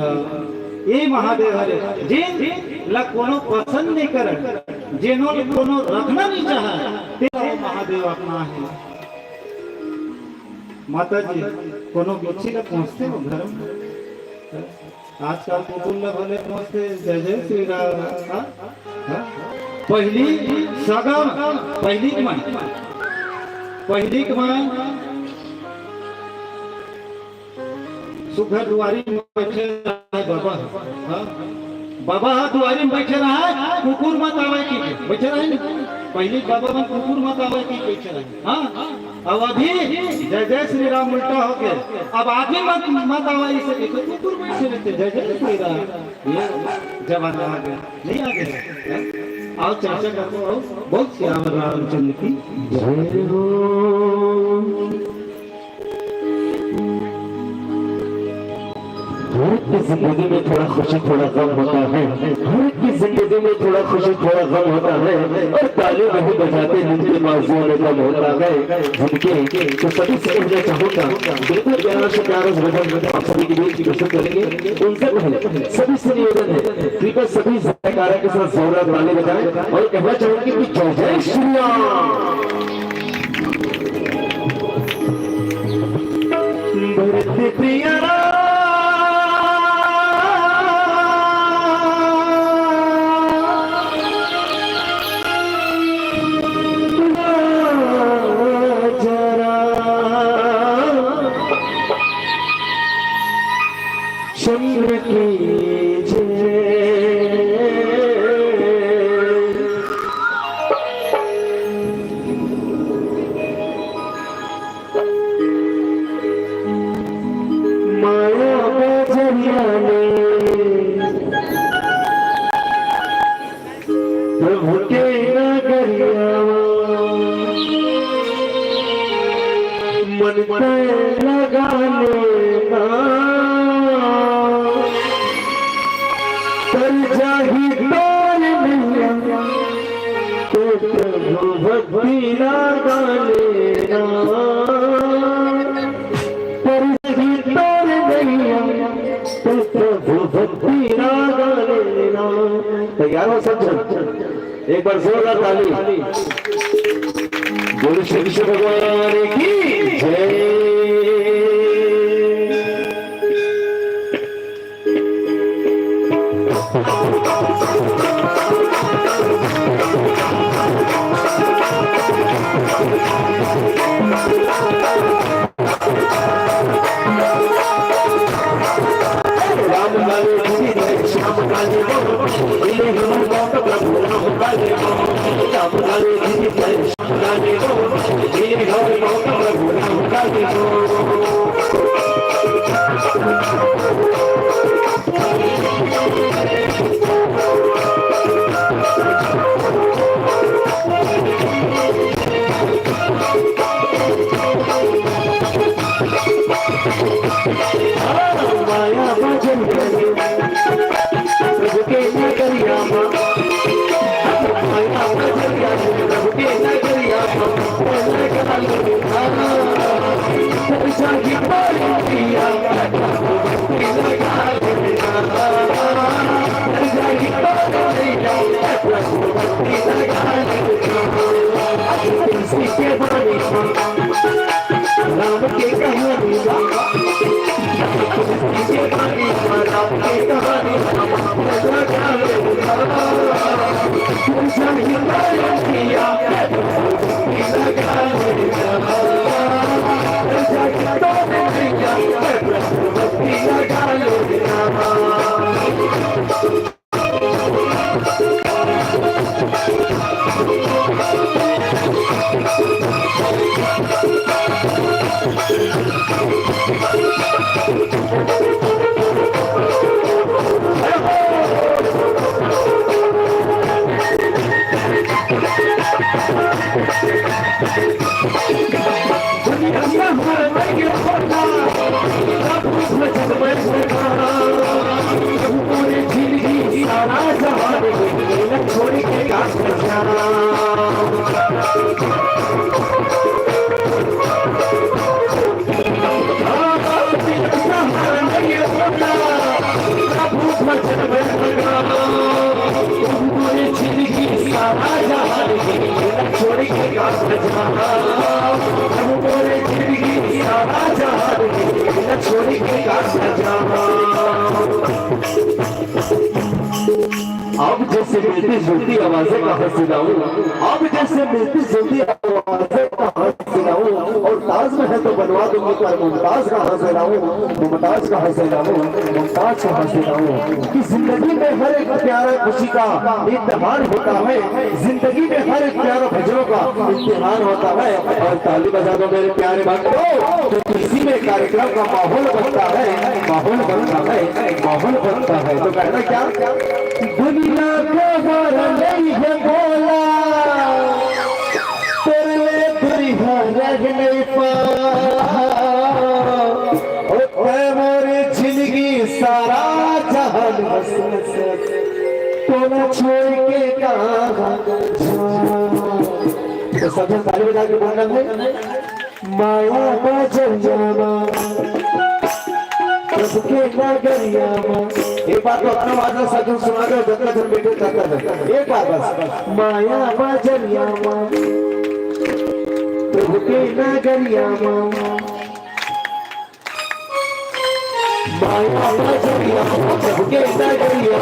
ये महादेव हरे जिन ला कोनो पसंद नहीं करे जिन्हों कोनो रखना नहीं चाहा तेरा महादेव अपना है। माता जी कोनो बच्ची का पहुंचते हो घर में आजकल कुटुंब भले पहुंचते जय जय श्री राम। पहली सगम पहली कमाई सुखर दुआरी में बैठे बाबा बाबा दुआरी में बैठे रहा कुकुर मत आवे की बैठे रहे पहले बाबा में कुकुर मत आवे की बैठे रहे। हाँ अब अभी जय जय श्री राम उल्टा हो गया अब आगे मत आवे इसे कुकुर बैठे रहते जय जय श्री राम। ये जमाना आ गया नहीं आ गया। आओ चर्चा करते हो बहुत श्याम रामचंद्र की जय हो। हर एक की जिंदगी में थोड़ा खुशी थोड़ा गम होता है, हर एक की जिंदगी में थोड़ा खुशी थोड़ा गम होता है और ताली नहीं बजाते जिनके बाजुओं में गम होता है जिनके तो सभी से कहना चाहूँगा बिल्कुल प्यारा से प्यारा भजन आप सभी के बीच प्रस्तुत करेंगे। उनसे पहले सभी से निवेदन है कृपया सभी जयकारा के साथ जोरदार ताली बजाएं और कहना चाहूँगी कि जय जय श्री राम। प्रिया चंद्र की माया बजरिया ने प्रभु के नगरिया मन पे लगाने का कर जाही तोर मिलिया तो प्रभु भक्ति लगाने ना कर जाही तोर मिलिया तो प्रभु भक्ति लगाने ना। तैयार हो सब एक बार जोरदार ताली बोलो श्री कृष्ण भगवान की जय। राम लाले श्याम लाले प्रभु राम लाले श्याम लाले श्याम लाले प्रभु राम लाले माया भजन प्रभु के नगरिया माया भजन प्रभु के नगरिया राम के कहानी भजन में लगा पूरी जिंदगी सारा जहान छोड़ के का सजना पूरी जिंदगी सारा जहान छोड़ के का सजना अब जैसे मिलती जुलती आवाजें कहाँ से लाऊं अब जैसे मिलती जुलती आवाजें कहाँ से लाऊं और ताज में है तो बनवा दूंगी पर मुमताज कहाँ से लाऊं मुमताज कहाँ से लाऊं मुमताज कहाँ से लाऊं कि जिंदगी में हर एक प्यारा खुशी का इम्तिहान होता है जिंदगी में हर एक प्यारा भजनों का इम्तिहान होता है और ताली बजा दो मेरे प्यारे बच्चों तो इसी में कार्यक्रम का माहौल बनता है माहौल बनता है माहौल बनता है तो कहना क्या दुनिया को बर नहीं है बोला तेरे दुनिया रह नहीं पाए मोरी जिंदगी सारा जहान तो न छोड़ के कहाँ तो सब ताली बजा के बोलना है माया बजल जाना सबके नगरिया एक बात तो अपना वादा सजन सुना दो जब तक बेटे करता है एक बात बस माया बजरिया प्रभु के नगरिया माया बजरिया प्रभु के नगरिया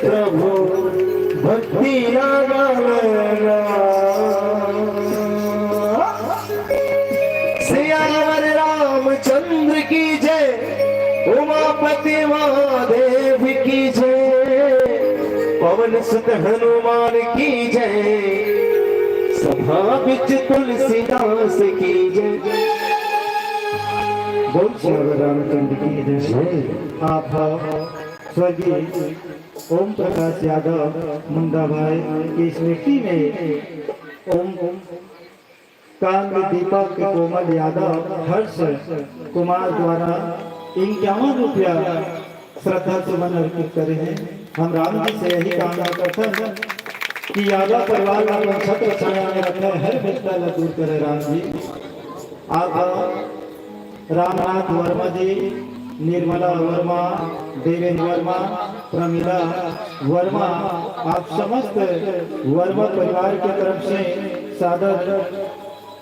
प्रभु भक्ति सियावर रामचंद्र की जय उमापति महादेव की जय पवन सुत हनुमान की जय सभा बिच तुलसीदास की जय बोल सियावर रामचंद्र की जय। आप स्वर्गीय ओम प्रकाश यादव मुंडा भाई की स्मृति में ओम कांग दीपक कोमल यादव हर्ष कुमार द्वारा 51 रुपया श्रद्धा सुमन अर्पित करे हैं। हम राम जी से यही कामना करते हैं कि यादव परिवार का छत्र छाया में रखे हर विपदा दूर करे राम जी। आप रामनाथ वर्मा जी, निर्मला वर्मा, देवेंद्र वर्मा, प्रमिला वर्मा, आप समस्त वर्मा परिवार की तरफ से सादर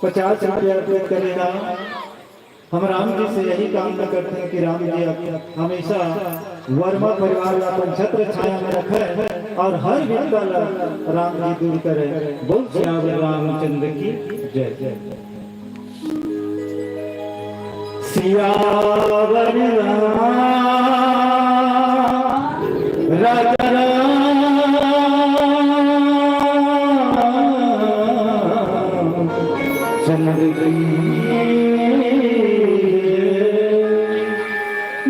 50 रुपया अर्पित करेगा। हम राम जी से यही कामना करते हैं कि राम जी आप हमेशा वर्मा परिवार का अपन छत्र छाया में रखें और हर विपदा राम जी दूर करें। बोल सियावर रामचंद्र की जय जय। सियावर राजा चंद्र की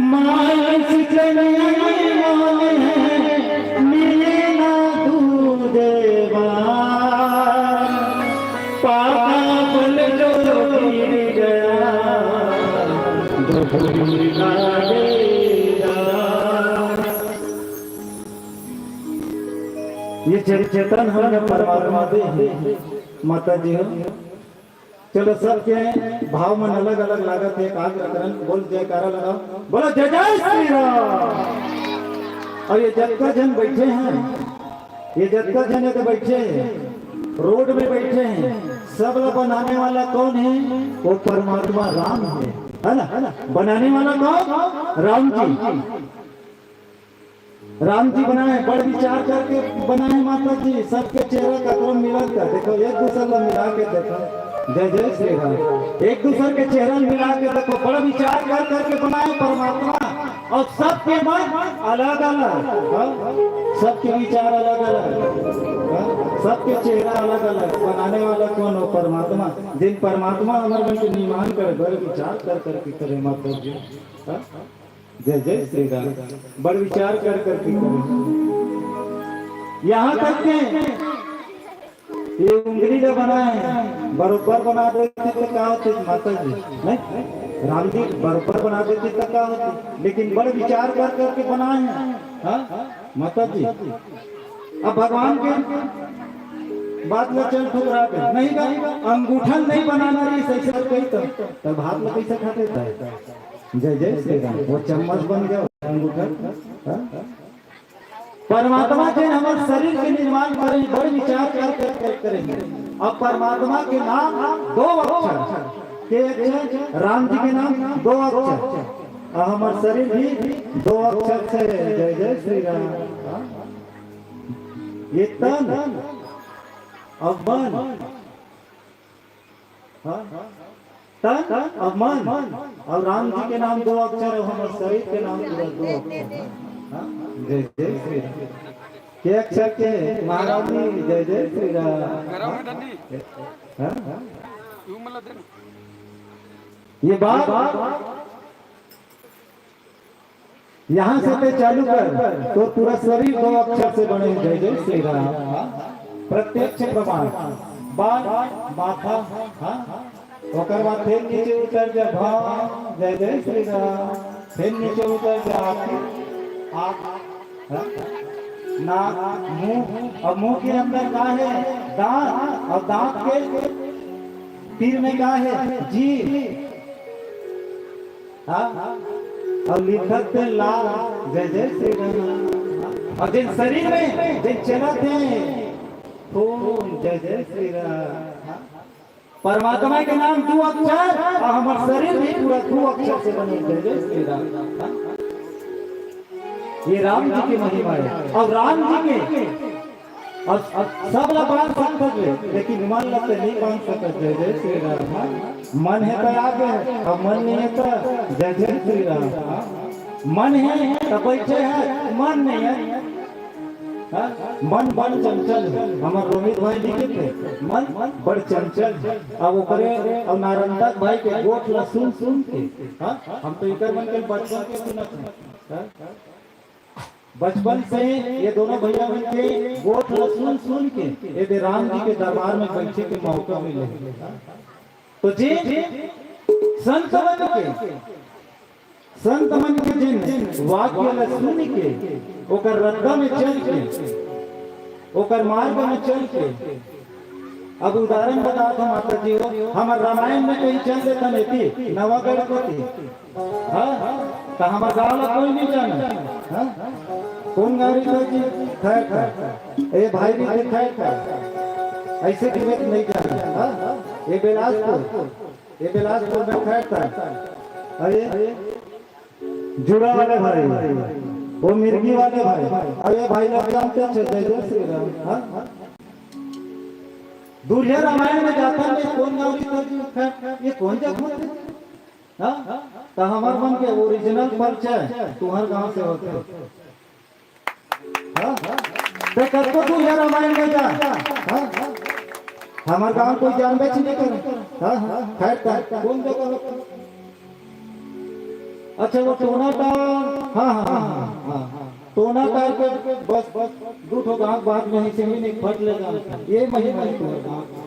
मानस मिले ना तू देवा पागल जो गिर गया ये चेतन है परमात्मा दे माता जी हो। चलो सबके भाव मन अलग अलग लागत है। आग्रह बोल जयकारा लगाओ, बोलो जय जय श्री राम। और ये जत्था जन बैठे हैं, ये जत्था जन तो बैठे हैं, रोड में बैठे हैं, सब लोग बनाने वाला कौन है? वो परमात्मा राम है ना? बनाने वाला कौन? राम जी। राम जी बनाए, बड़ विचार करके बनाए माता जी। सबके चेहरे का क्रम मिला कर देखो, एक दूसरे को मिला के देखो। जय जय श्री राम। एक दूसरे के चेहरा मिला के देखो, बड़ा विचार कर करके बनाए परमात्मा। और सबके मन अलग अलग, सबके विचार अलग अलग, सबके चेहरा अलग अलग। बनाने वाला कौन हो? परमात्मा। जिन परमात्मा हमारे मन के निर्माण करे, बड़े विचार कर करके करे माता जी। जय जय श्री राम। बड़ विचार कर करके करे। यहाँ तक के ये उंगली जो बनाए बरोबर बना देते तो क्या होती माता जी? नहीं, राम जी बरोबर बना देते तो क्या होती, लेकिन बड़े विचार कर करके बनाए हैं माता जी। अब भगवान के बात में चल ठुकरा के नहीं का अंगूठन नहीं बनाना रही सही से कही तो भात में कैसे खाते थे? जय जय श्री राम। वो चम्मच बन गया अंगूठन। परमात्मा के हमारे शरीर के निर्माण करेंगे, बड़े विचार कर करेंगे। अब परमात्मा के नाम 2 अक्षर के अक्षर, राम जी के नाम 2 अक्षर, और हमारे शरीर भी 2 अक्षर से। जय जय श्री राम। ये तन और मन, तन और मन, और राम जी के नाम 2 अक्षर, और हमारे शरीर के नाम 2 अक्षर। जय जय श्री राम। के अक्षर के महाराज जी? जय जय श्री राम। ये बात यहाँ से पे चालू कर तो पूरा शरीर 2 अक्षर से बने। जय जय श्री राम। प्रत्यक्ष प्रमाण माथा, ओकर बाद फिर नीचे उतर जा भाव। जय जय श्री राम। फिर नीचे उतर जा नाक, मुंह, और मुंह के अंदर क्या है? दांत, और दांत के तीर में क्या है? जीभ, और लिखत पे लाल। जय जय श्री राम। और जिन शरीर में जिन चलत है खून। जय जय श्री राम। परमात्मा के नाम 2 अक्षर, और हमारे शरीर भी पूरा 2 अक्षर से बने। जय जय श्री राम। ये राम जी की महिमा है। और राम जी के और सब लोग बांध सकते, लेकिन मन लगते नहीं बांध सकते। जय जय श्री राम। मन है तो आगे है, और मन नहीं है तो जय जय श्री राम। मन है तो बैठे हैं, मन नहीं है। मन बड़ चंचल है। हमारे रोहित भाई जी के थे मन बड़ चंचल। अब ओकरे और नारंदक भाई के गोठ ला सुन सुन के हम तो इकर मन के बचपन के सुनत, बचपन से ये दोनों भैया बन के गोठ ला सुन सुन के ये राम जी के दरबार में बैठे के मौका मिले। तो जी संत मन के जिन वाक्य ला सुन के ओकर रद्दा में चल के ओकर मार्ग में चल के अब उदाहरण बता दो माता जी हो, हमार रामायण में कहीं चल देता नहीं थी नवागढ़ को थी, हाँ तो हमारे गाँव में कोई नहीं जाना, हाँ कौन गाड़ी था जी, खैर खैर ए भाई भी थे, खैर खैर ऐसे कि नहीं जाना, हाँ ये बिलासपुर में खैर था, अरे जुड़ा वाले भाई, वो मिर्गी वाले भाई, अरे भाई लोग जानते हैं जय श्री राम, हाँ दूल्हे रामायण में जाता है कौन गाँव, ये कौन जगह है, हाँ तो हमारे मन के ओरिजिनल परिचय तुम्हारे गांव से होते हैं, हाँ देखो तो दूल्हे रामायण में जा, हाँ हमारे गांव कोई जान बेच नहीं करे, हाँ खैर कौन जगह, अच्छा वो टोना टावर, हाँ हाँ हाँ टोना टावर के बस दो ठो गाँव बाद में से ही नहीं फट लेगा, ये महिमा है तुम्हारे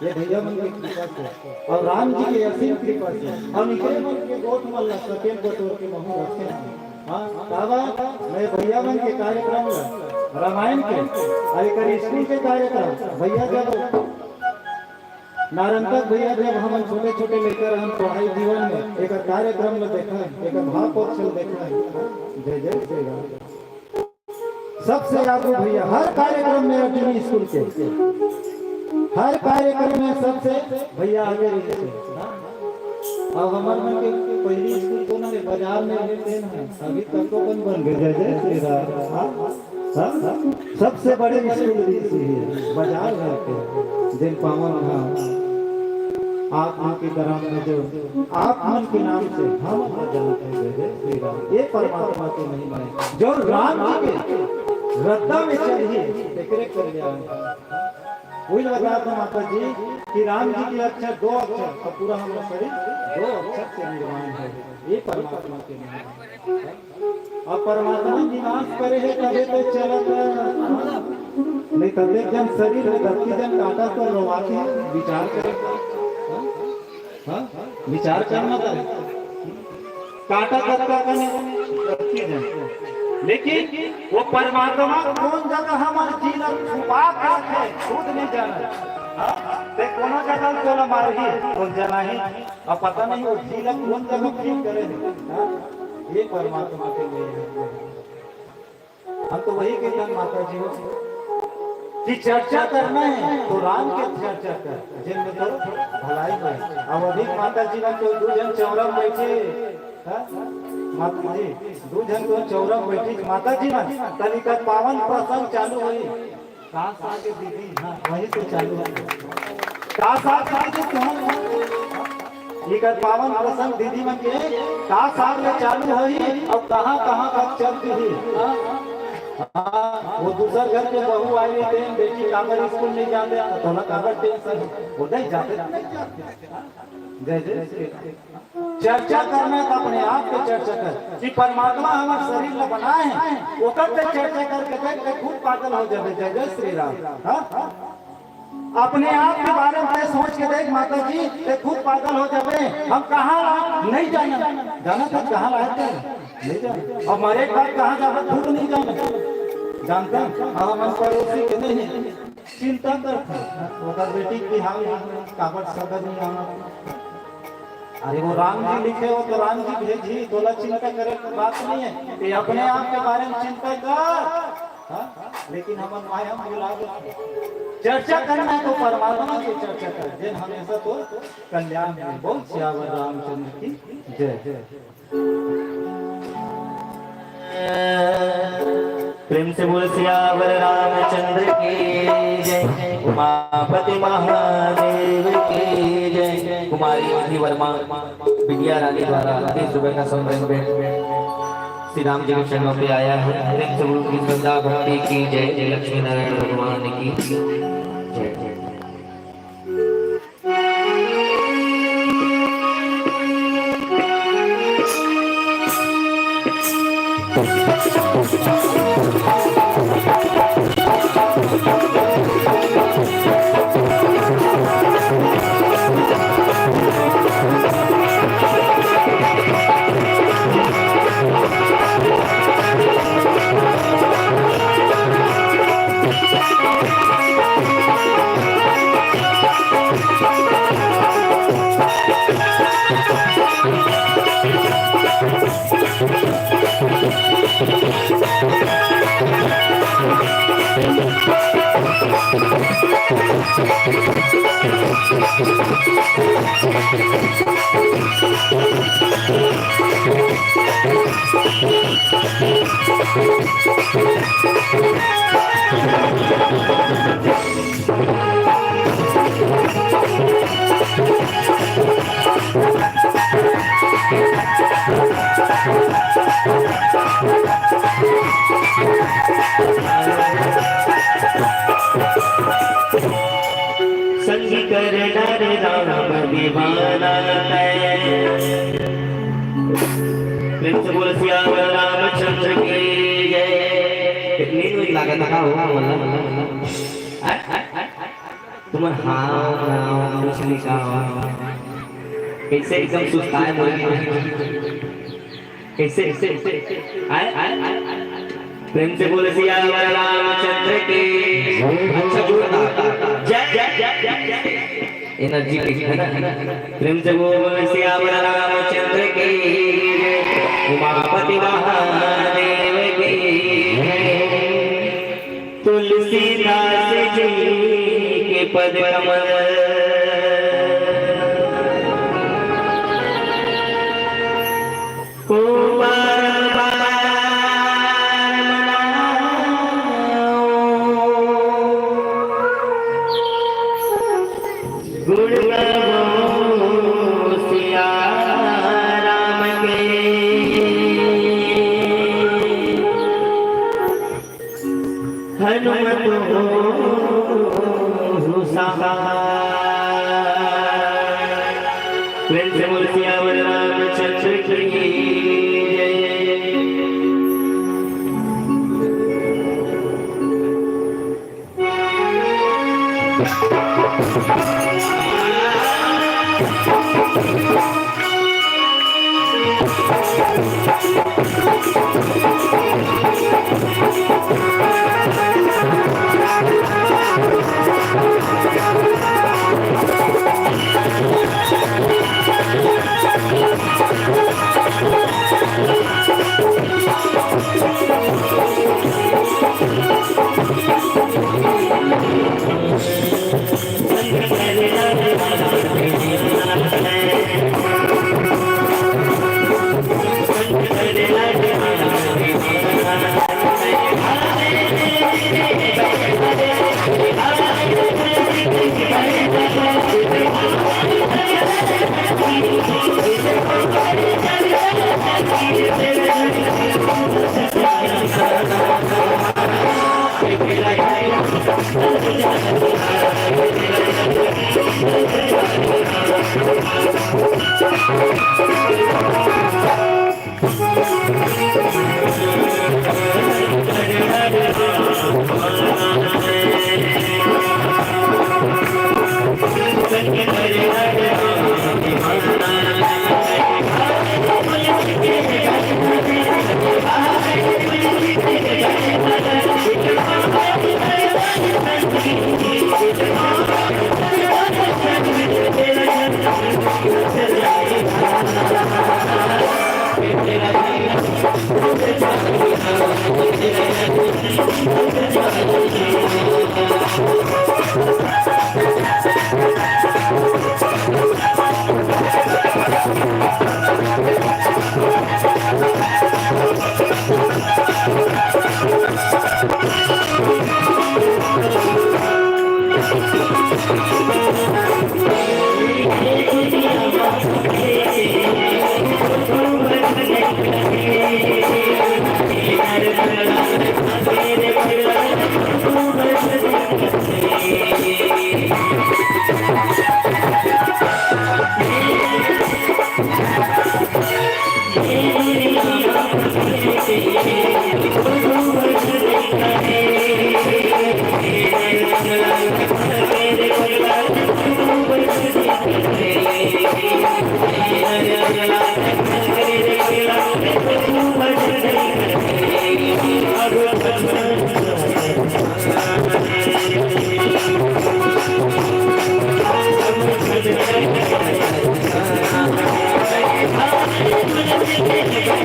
ये भैया मन की कृपा से और राम जी की असीम कृपा से हम इनके मन के गोट मल सकेल बटोर के महू रखे हैं, हाँ बाबा मैं भैया मन के कार्यक्रम रामायण के अरे स्कूल के कार्यक्रम भैया जब नारंतक भैया जब हम छोटे छोटे लेकर हम पढ़ाई जीवन में एक कार्यक्रम में देखा है, एक भाव पक्ष देखा है, जय जय श्री राम सबसे आगे भैया हर कार्यक्रम में अर्जुनी स्कूल के हर कार्यक्रम में सबसे भैया आगे रहते हैं, अब हमारे मन के पहली स्कूल को ना बाजार में रहते हैं, अभी तक तो बन गए, जय जय श्री राम, सबसे बड़े स्कूल बाजार में रहते हैं जिन पावन हाँ आप आपके ग्राम में जो आप मन के नाम से हम जानते हैं, जय श्री राम, ये परमात्मा की महिमा है जो राम जी के रद्दा में चढ़ी देखरेख कर लिया, वही लगा था माता जी कि राम जी के अक्षर दो अक्षर और पूरा हमारा शरीर दो अक्षर से निर्माण है, ये परमात्मा के नाम, और परमात्मा निवास करे है तबे तो चलत नहीं तबे जन शरीर में धरती जन काटा तो रोवा के विचार करे, हाँ विचार करना था काटा करता करने, लेकिन वो परमात्मा कौन जगह हमारे जीवन छुपा कर है खुद नहीं जाना, ते कोनो जगह कोला मार ही कौन जाना ही अब पता नहीं वो जीवन कौन जगह ठीक करे, ये परमात्मा के लिए है, हम तो वही कहते हैं माता जी कि चर्चा करना है तो राम के चर्चा कर जिन में तो भलाई में, अब अधिक माता जी ने तो दो जन चौरा बैठे, माता जी दो जन तो चौरा बैठी माता जी ना तनिका पावन प्रसंग चालू हुई, काश आगे दीदी हाँ वही तो चालू है, काश आगे दीदी ये पावन प्रसंग दीदी मन के काश आगे चालू हुई, अब कहाँ कहाँ का चलती हुई, वो दूसर घर के बहू आई थे बेटी कागर स्कूल नहीं जाते तो ना कागर टेंशन वो नहीं जाते, जय जय श्री चर्चा करना है तो अपने आप पे चर्चा कर कि परमात्मा हमारे शरीर में बनाए हैं वो करते चर्चा करके देख के खूब पागल हो जाते, जय जय श्री राम, अपने आप के बारे में सोच के देख माता जी खूब पागल हो जाते, हम कहाँ नहीं जाना था कहाँ लाए नहीं जाना, और हमारे बात कहाँ जाना खुद नहीं जाना जानते हैं, हम पड़ोसी के नहीं चिंता करते अगर बेटी की हाल कागज सदर नहीं आना, अरे वो राम जी लिखे हो तो राम जी भेजी तोला चिंता करे बात नहीं है, ये अपने आप के बारे में चिंता कर, लेकिन हम माया बुला चर्चा करना है तो परमात्मा की चर्चा कर, जिन हमेशा तो कल्याण है, बहुत सियावर रामचंद्र की जय, प्रेम से बोल सियावर रामचंद्र की जय, उमापति महादेव की जय, कुमारी मधि वर्मा विद्या रानी द्वारा अति सुबह का संबंध श्री राम जी के चरणों पे आया है, प्रेम से बोल की श्रद्धा भक्ति की जय, जय लक्ष्मी नारायण भगवान की जय। संग कर डर राम दीवाना है। प्रेम से बोल सियावर रामचंद्र की जय। कितनी नीक लागत का हो तुम हाँ कुछ नहीं कहा कैसे एकदम सुस्ताए कैसे प्रेम से बोल सियावर रामचंद्र की। अच्छा जय जय जय जय एनर्जी प्रेम से बोल सियावर रामचंद्र की। उमापति महादेव की। तुलसीदास जी के पद कमल को बार बार गुण गाओ सिया राम के। हनुमत हो सहाय। प्रेम से बोल सियावर रामचंद्र की जय। Thank you.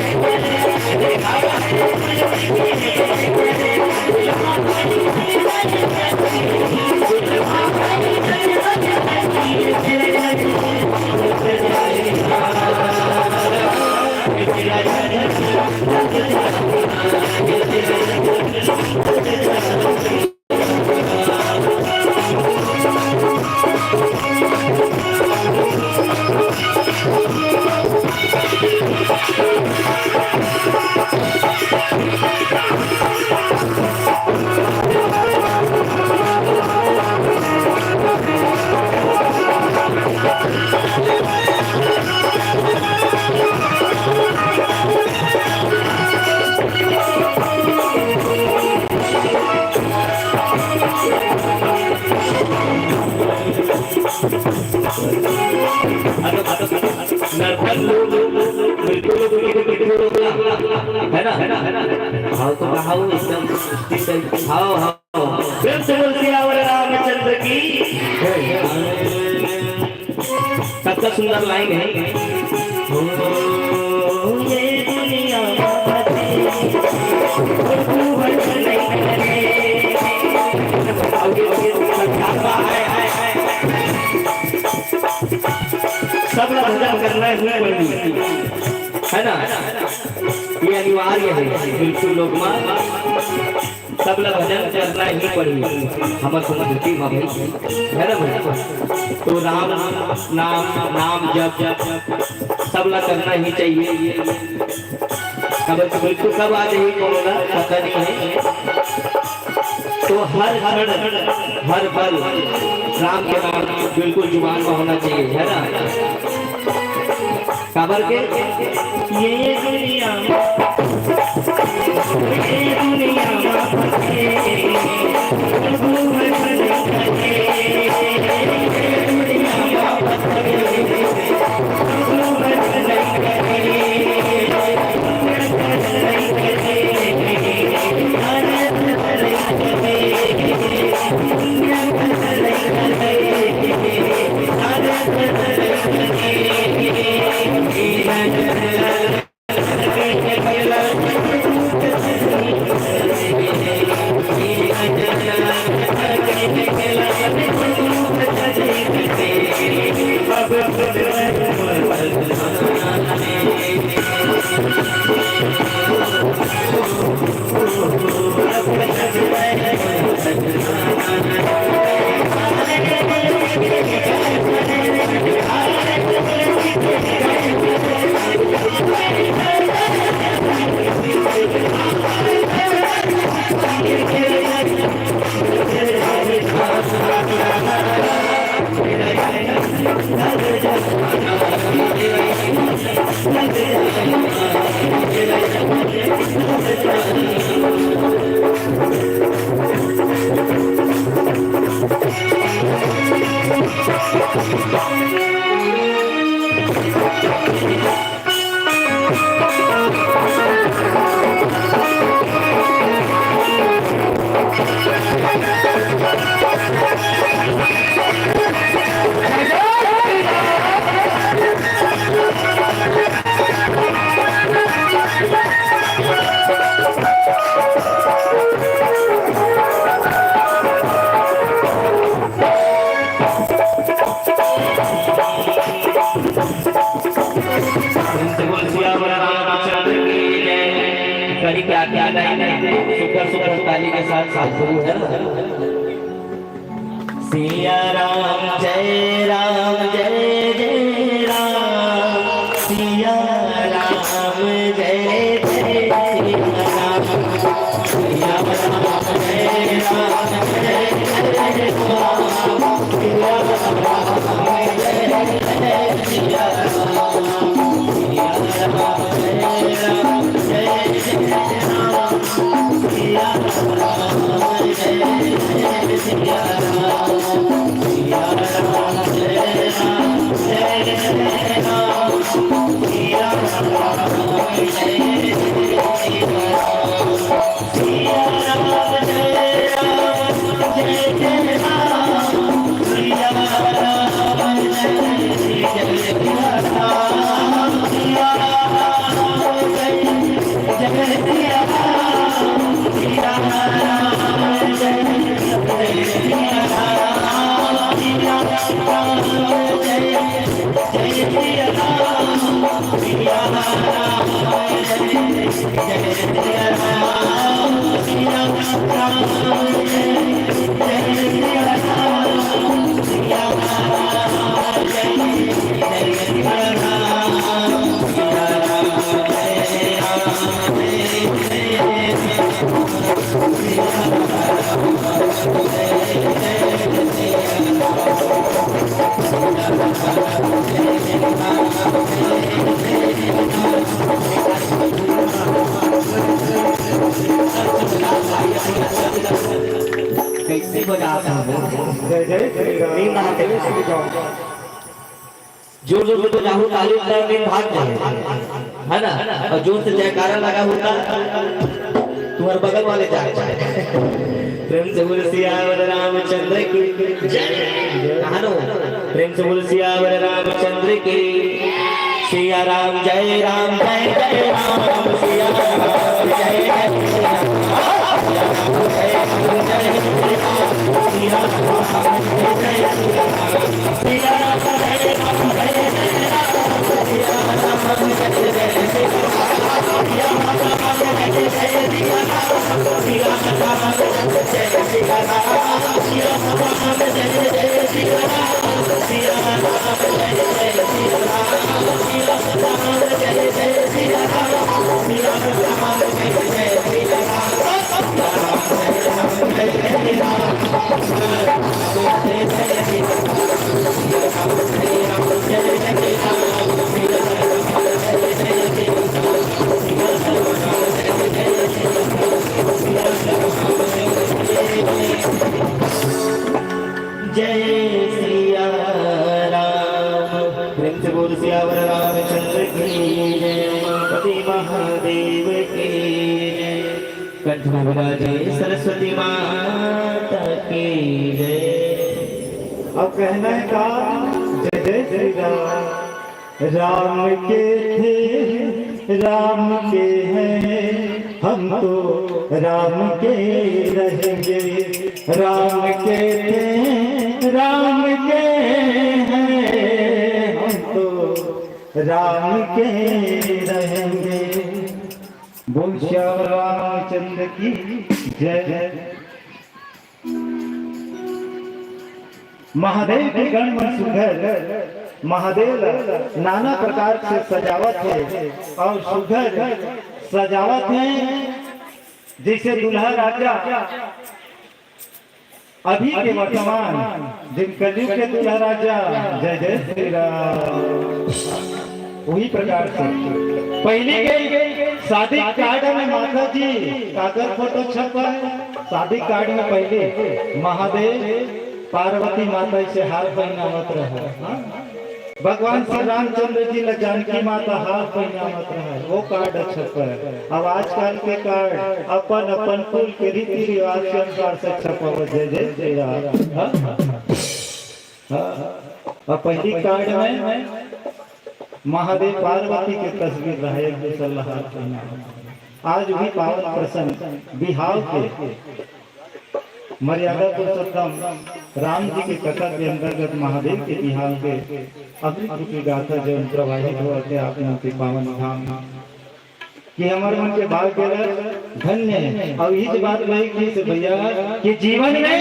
हाँ तो कहाओ एकदम हाँ हाँ प्रेम से बोल सियावर रामचंद्र की सबका सुंदर लाइन है ये दुनिया सब लोग भजन करना है ना ये अनिवार्य है बिल्कुल लोग सब लोग भजन करना ही पड़ेगा हमारे संस्कृति में है ना भाई तो राम नाम जप सब लोग करना ही चाहिए कब बिल्कुल कब आ जाएगी कोरोना पता नहीं है तो हर क्षण हर पल राम के नाम बिल्कुल जुबान में होना चाहिए है ना खबर के ये दुनिया कड़ी क्या क्या सुपर सुपर ताली के साथ साथ शुरू है सिया राम जय जय राम सिया राम जय जय राम सिया राम जय राम जय जय राम सिया राम जय सिया जय कैसे बजाता हूँ जय जय श्री राम। नींद आते जोर जोर से बजा हो ताली बजा नींद भाग जाए है ना। और जोर से जयकारा लगा होता तुम्हारे बगल वाले जाए प्रेम से बोल सियावर रामचंद्र की जय। कहानो प्रेम से बोल सियावर रामचंद्र की। सिया राम जय राम जय जय राम सिया राम जय जय सिया राम। प्रेम से बोल सियावर रामचंद्र की जय। पति महादेव की जय। कंठ में बोला जय सरस्वती माता की जय। अब कहना है का जय जय श्री राम। राम के थे राम के हैं हम तो राम के रहेंगे। राम के थे राम के हैं हम तो राम के रहेंगे। बोल श्याम रामचंद्र की जय। महादेव के गण में सुघर महादेव नाना प्रकार से सजावट है और सुघर सजावट है। जैसे दूल्हा राजा अभी के वर्तमान जिन कलयुग के दूल्हा राजा जय जय श्री राम। वही प्रकार से पहले के शादी कार्ड में माता जी कागज फोटो छपा है। शादी कार्ड में पहले महादेव पार्वती माता से हार पहनावत रहे। भगवान श्री रामचंद्र जी ने जानकी माता हार पहनावत रहे। वो कार्ड छपा है। अब आजकल के कार्ड अपन अपन कुल के रीति रिवाज के अनुसार से छपा हो। जय जय श्री राम। और पहली कार्ड में महादेव पार्वती के तस्वीर रहे। आज भी पावन प्रसंग बिहार के मर्यादा पुरुषोत्तम राम जी की कथा के अंतर्गत महादेव के बिहार के अमृत की गाथा जो प्रवाहित होते आपने के पावन धाम कि हमारे मन के बाल के धन्य है। और ये बात वही की से भैया कि जीवन में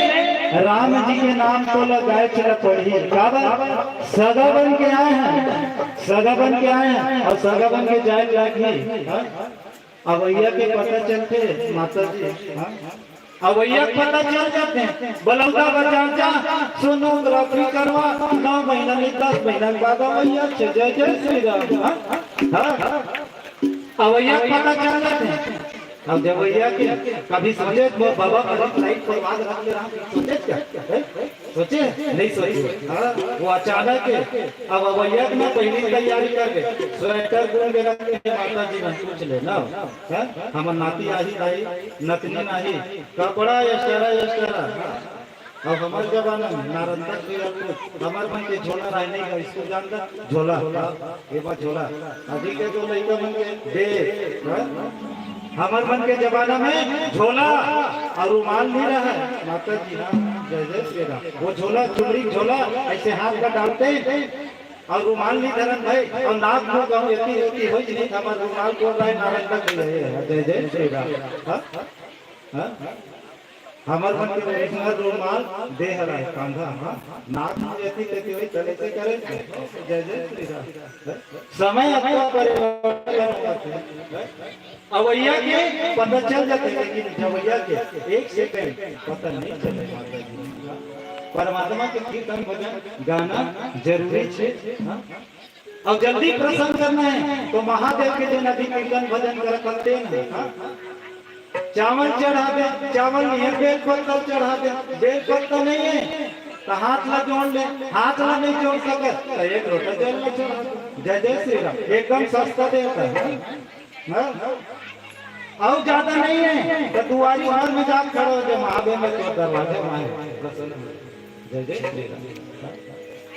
राम जी के नाम को लगाए चला पड़ी। सगा बन के आए हैं, सगा बन के आए हैं और सगा बन के जाए लागी। अब भैया के पता चलते माता जी अवैया पता चल जाते हैं। बलौदा बाजार जा सोनोग्राफी करवा 9 महीना में 10 महीना के बाद अवैया जय जय श्री राम। अवैया पता चल जाते हैं। अब जब भैया के कभी सोचे बाबा कभी लाइट पर बात रख ले रहा सोचे क्या सोचे नहीं सोचे। वो अचानक अब अवैया में पहली तैयारी कर गए। स्वेटर बुन के रख के माता जी ने पूछ ले ना हमर नाती आही रही नतनी नाही कपड़ा एक्स्ट्रा। अब हमारे जमाना में नारंदा हमारे मन के झोला रहने का स्कूल जानता झोला ये बात झोला। अभी के जो लड़का बन के दे हमारे मन के जमाना में झोला और रुमाल नहीं रहा है। माता जी जय जय श्री राम। वो झोला चुनरी झोला ऐसे हाथ का डालते और रुमाल नहीं धरन भाई और नाक मुंह कहूं एती होई नहीं हमर रुमाल को रहे नारंग तक जय जय श्री राम हां हां हमर मन के रेशनर रुमाल देह रहा है कांधा हां नाक मुंह एती होई चले से करे जय जय श्री राम समय अपना परिवर्तन अवैया के पता चल जाते लेकिन जवैया के एक सेकंड पता नहीं चले माता जी परमात्मा के कीर्तन भजन गाना जरूरी है और जल्दी प्रसन्न करना है तो महादेव के जो नदी कीर्तन भजन करते हैं चावल चढ़ा दे चावल नहीं बेल पत्ता चढ़ा दे बेल पत्ता नहीं है तो हाथ ला जोड़ ले हाथ ला नहीं जोड़ सके तो एक लोटा जल में चढ़ा दे जय जय श्री राम एकदम सस्ता देता है और ज्यादा नहीं है तो दुआरी घर में जा खड़ो जो महादेव में तो दरवाजे में जय जय श्री राम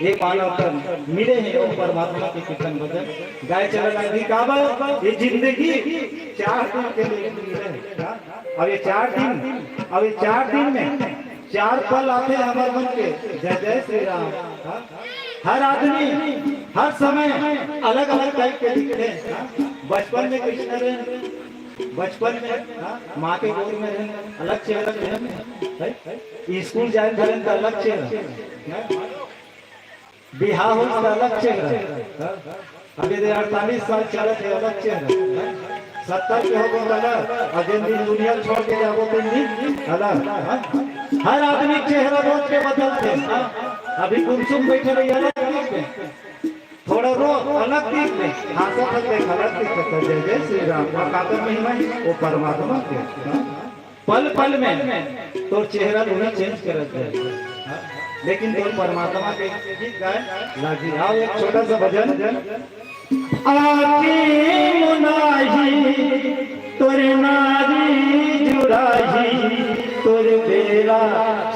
ये मानव तन मिले हैं वो परमात्मा के कीर्तन भजन गाय चला दिखावा ये जिंदगी 4 दिन के लिए मिले अब ये 4 दिन में 4 पल आते हैं हमारे मन के जय जय श्री राम हर आदमी हर समय अलग अलग टाइप के दिखते हैं बचपन में कृष्ण रहे बचपन में माँ के गोद में रहने अलग चेहरा रहे स्कूल जाए करें तो अलग चेहरा बिहार हो तो अलग चेहरा अभी 48 साल चले थे अलग चेहरा 70 के हो गए अलग और जिन दिन दुनिया छोड़ के जाओ तो नहीं अलग हर आदमी चेहरा रोज के बदलते अभी गुमसुम बैठे रही अलग दिखते थोड़ा रो अलग दिखते हाथा तक देख अलग दिखते जय जय श्री राम कातर महिमा वो परमात्मा के पल पल में तो चेहरा थोड़ा चेंज करते हैं लेकिन तो परमात्मा के गीत गाए लागी आओ एक छोटा सा भजन आके मुनाही तोरे नारी जुड़ाही तोरे बेरा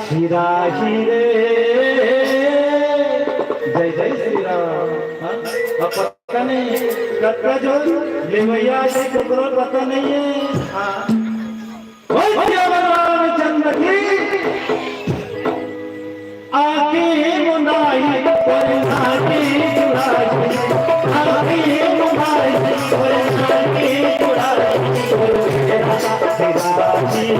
सिराही रे जय जय श्री राम अब पता नहीं कत्ता जो लेवैया से टुकड़ो पता नहीं है हाँ रामचंद्र की आके मुनाई तोरे नारी जुड़ाही आके मुनाई तोरे नारी जुड़ाही तोरे बेरा सिराही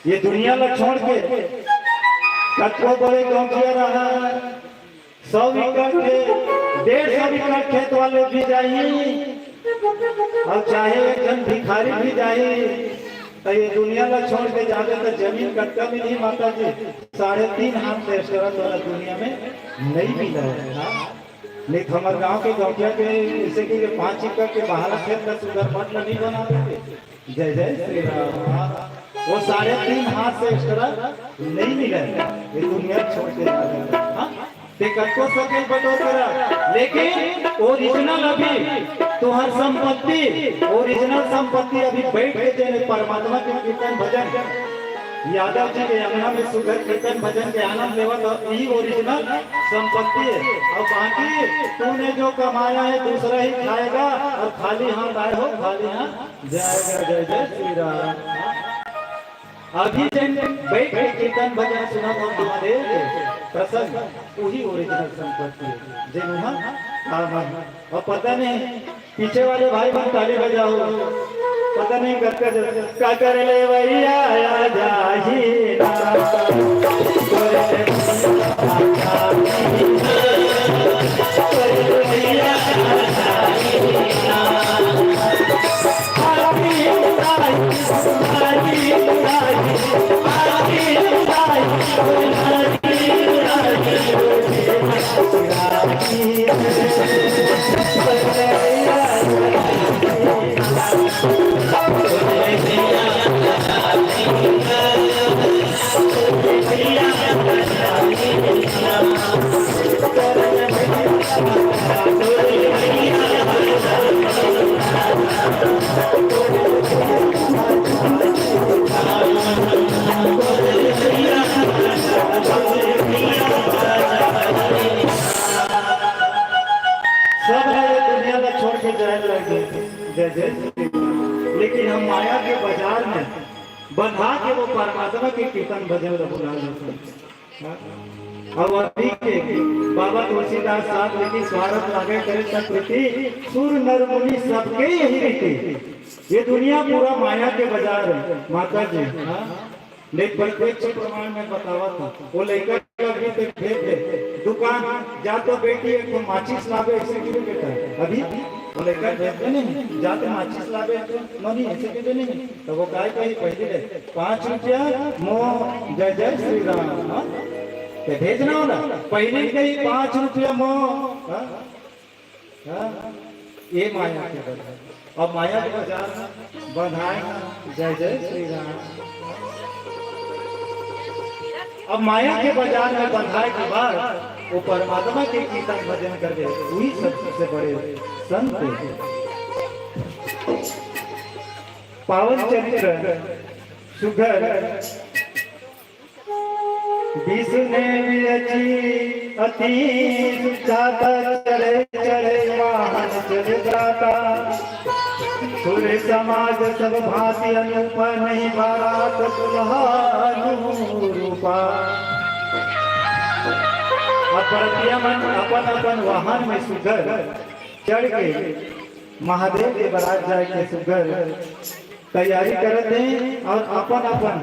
ये दुनिया में छोड़ के कटको बड़े गाँव किया रहा 100 एकड़ के 150 एकड़ खेत वाले भी जाइए और चाहे एक जन भिखारी भी जाए तो ये दुनिया में छोड़ के जाते तो जमीन कटका भी नहीं माता जी 3.5 हाथ से वाला दुनिया में नहीं मिला है नहीं तो हमारे गांव के गौटिया के जैसे कि 5 एकड़ के बाहर खेत का सुगर मत नहीं बना देते। जय जय श्री राम। वो 3.5 हाथ से एक्स्ट्रा नहीं मिले, ये दुनिया छोड़ के हाँ कतो सके बटो तेरा, लेकिन ओरिजिनल अभी तुम्हार संपत्ति, ओरिजिनल संपत्ति अभी बैठ के जेने परमात्मा के कीर्तन भजन यादव जी के अंगना में सुगर कीर्तन भजन के आनंद लेवा, तो यही ओरिजिनल संपत्ति है। और बाकी तूने जो कमाया है दूसरा ही खाएगा, और खाली हाथ आए हो खाली हाथ जाएगा। जय जय श्री राम। अभी जन बैठ के कीर्तन भजन सुना तो हमारे प्रसन्न वही ओरिजिनल संपत्ति है जिन्होंने। और पता नहीं पीछे वाले भाई बहन ताली बजाओ, पता नहीं का कर ले भैया आ जाही लेकिन हम माया के बाजार में बंधा के वो परमात्मा के कीर्तन भजन बुला लेते। और अभी के बाबा तुलसीदास साहब लेकिन स्वार्थ लागे करे प्रकृति सुर नर मुनि सबके यही रीति। ये दुनिया पूरा माया के बाजार है माता जी। लेकिन प्रत्यक्ष प्रमाण में बतावा था वो लेकर अभी तक भेज दे दुकान जा तो बेटी एक तो माचिस लावे ऐसे क्यों बेटा अभी वो लेकर भेजते नहीं जाते माचिस लावे मनी ऐसे क्यों नहीं। तो वो काय कही पहले दे 5 रुपया मोह जय जय श्री राम तो भेजना हो ना पहले कही 5 रुपया मोह। ये माया के बाजार। अब माया के बाजार में बंधाए जय जय श्री राम। अब माया के बाजार में बंधाए के बाद वो परमात्मा के कीर्तन भजन कर दे वही सबसे बड़े संत है। पावन चरित्र सुघर विष्णु विरची अति जाता चढ़े चढ़े वाहन चढ़ जाता सूर्य समाज सब भांति अनूप नहीं बारात रूपा। अपन अपन वाहन में सुगर चढ़ के महादेव के बारात जाए के सुगर तैयारी करते हैं और अपन अपन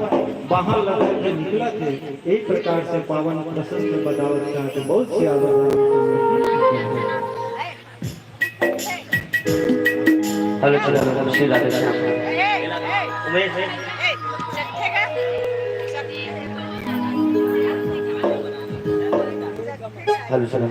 बाहर लगा के निकला थे। एक प्रकार से पावन प्रसन्न बदावत का तो बहुत सी हेलो चलो श्री राधे श्याम उमेश हेलो चलो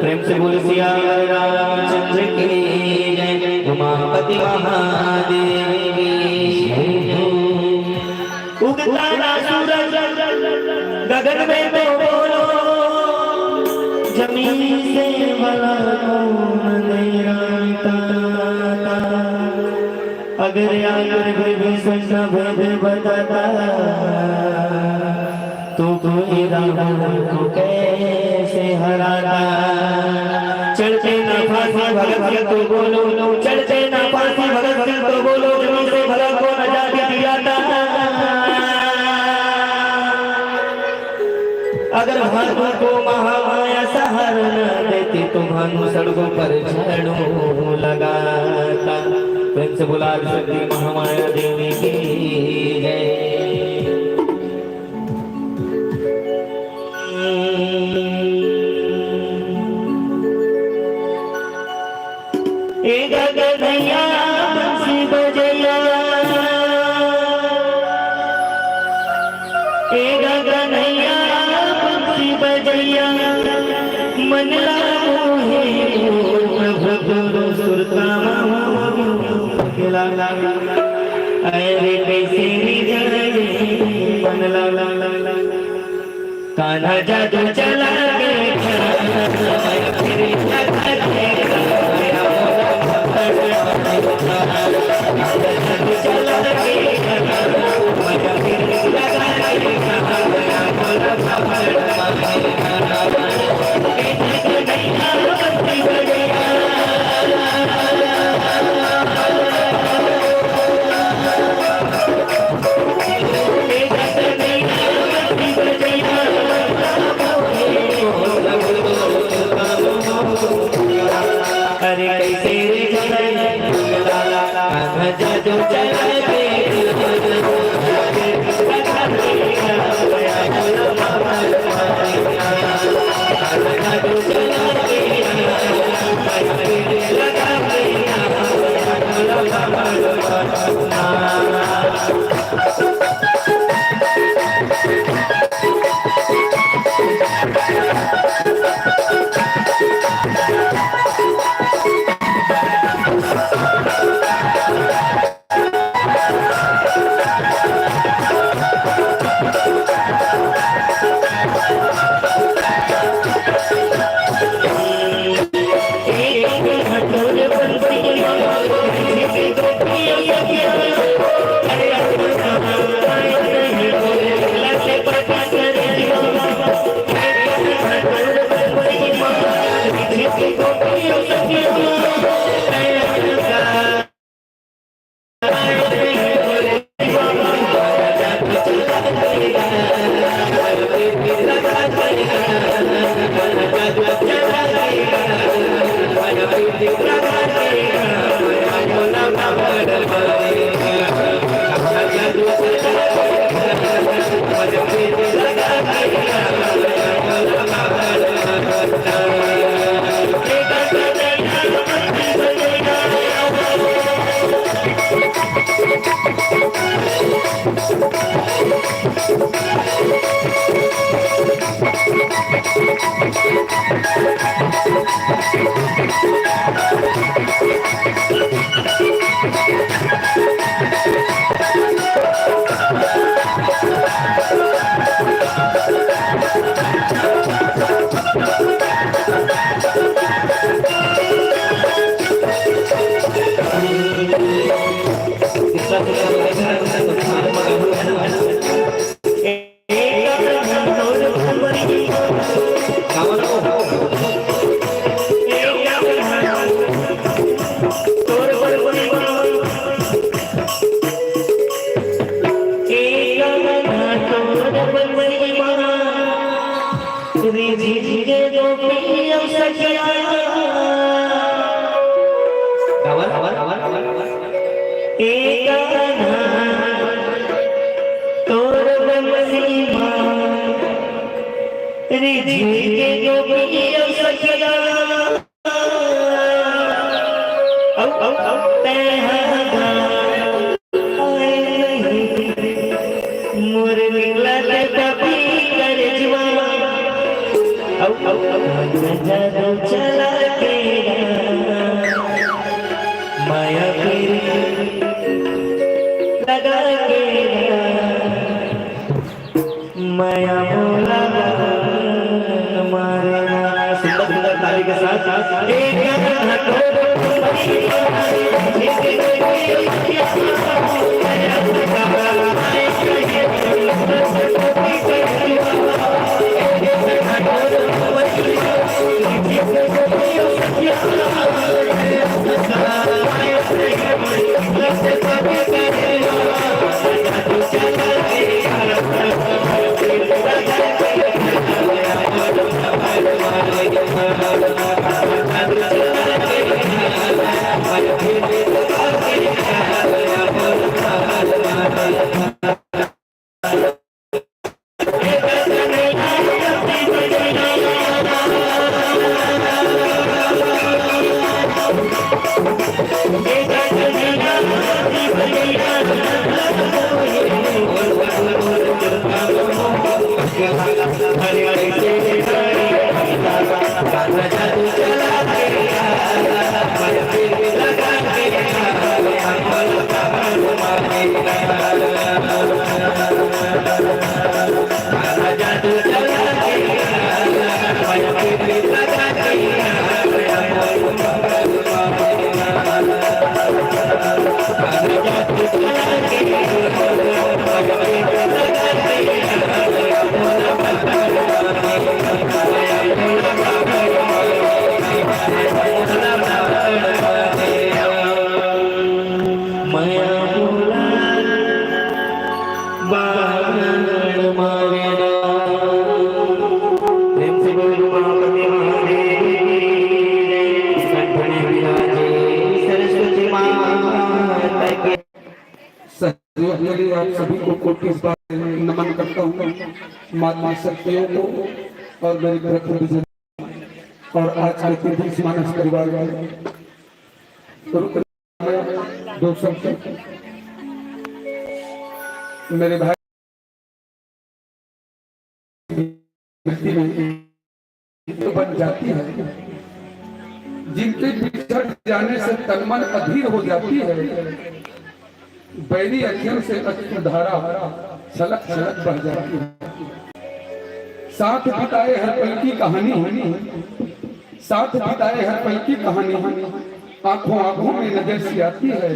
प्रेम से बोल सिया रामचंद्र की जय। उमापति महादेव की जय। उगता ना सूरज गगन में तो बोलो, जमीन से भला कौन अंधेरा। अगर आकर भी सच्चा भेद बताता, तो कोई रावण को कैसे हराता। चढ़ते ना फांसी भगत तो बोलो, चढ़ते ना फांसी भगत तो बोलो, जमीन से भला को आजादी दिलाता। अगर भानु को महामाया सहारा न देती, तो भानु सड़कों पर झाड़ू लगाता। प्रेम से बोला शक्ति महामाया देवी की जय। गगनैया बंसी बजैया, गगनैया बंसी बजैया, मन लागो है प्रभु सुरता खिला। अरे कैसे मन ला कान्हा जादू चला अरे कैसे जादू चला चला माया लगा माया बोला मारा सुंदर सुंदर ताली के साथ आप सभी को कोटि बार नमन करता हूँ। माता शक्तियों को और मेरी प्रखर और आज के तीर्थ मानस परिवार वाले दो शब्द मेरे भाई तो बन जाती है, जिनके बिछड़ जाने से तन मन अधीर हो जाती है, बैरी अखियों से अश्रुधारा छलक छलक बह जाती है। साथ बिताए हर पल की कहानी, साथ बिताए हर पल की कहानी आंखों आंखों में नजर सी आती है।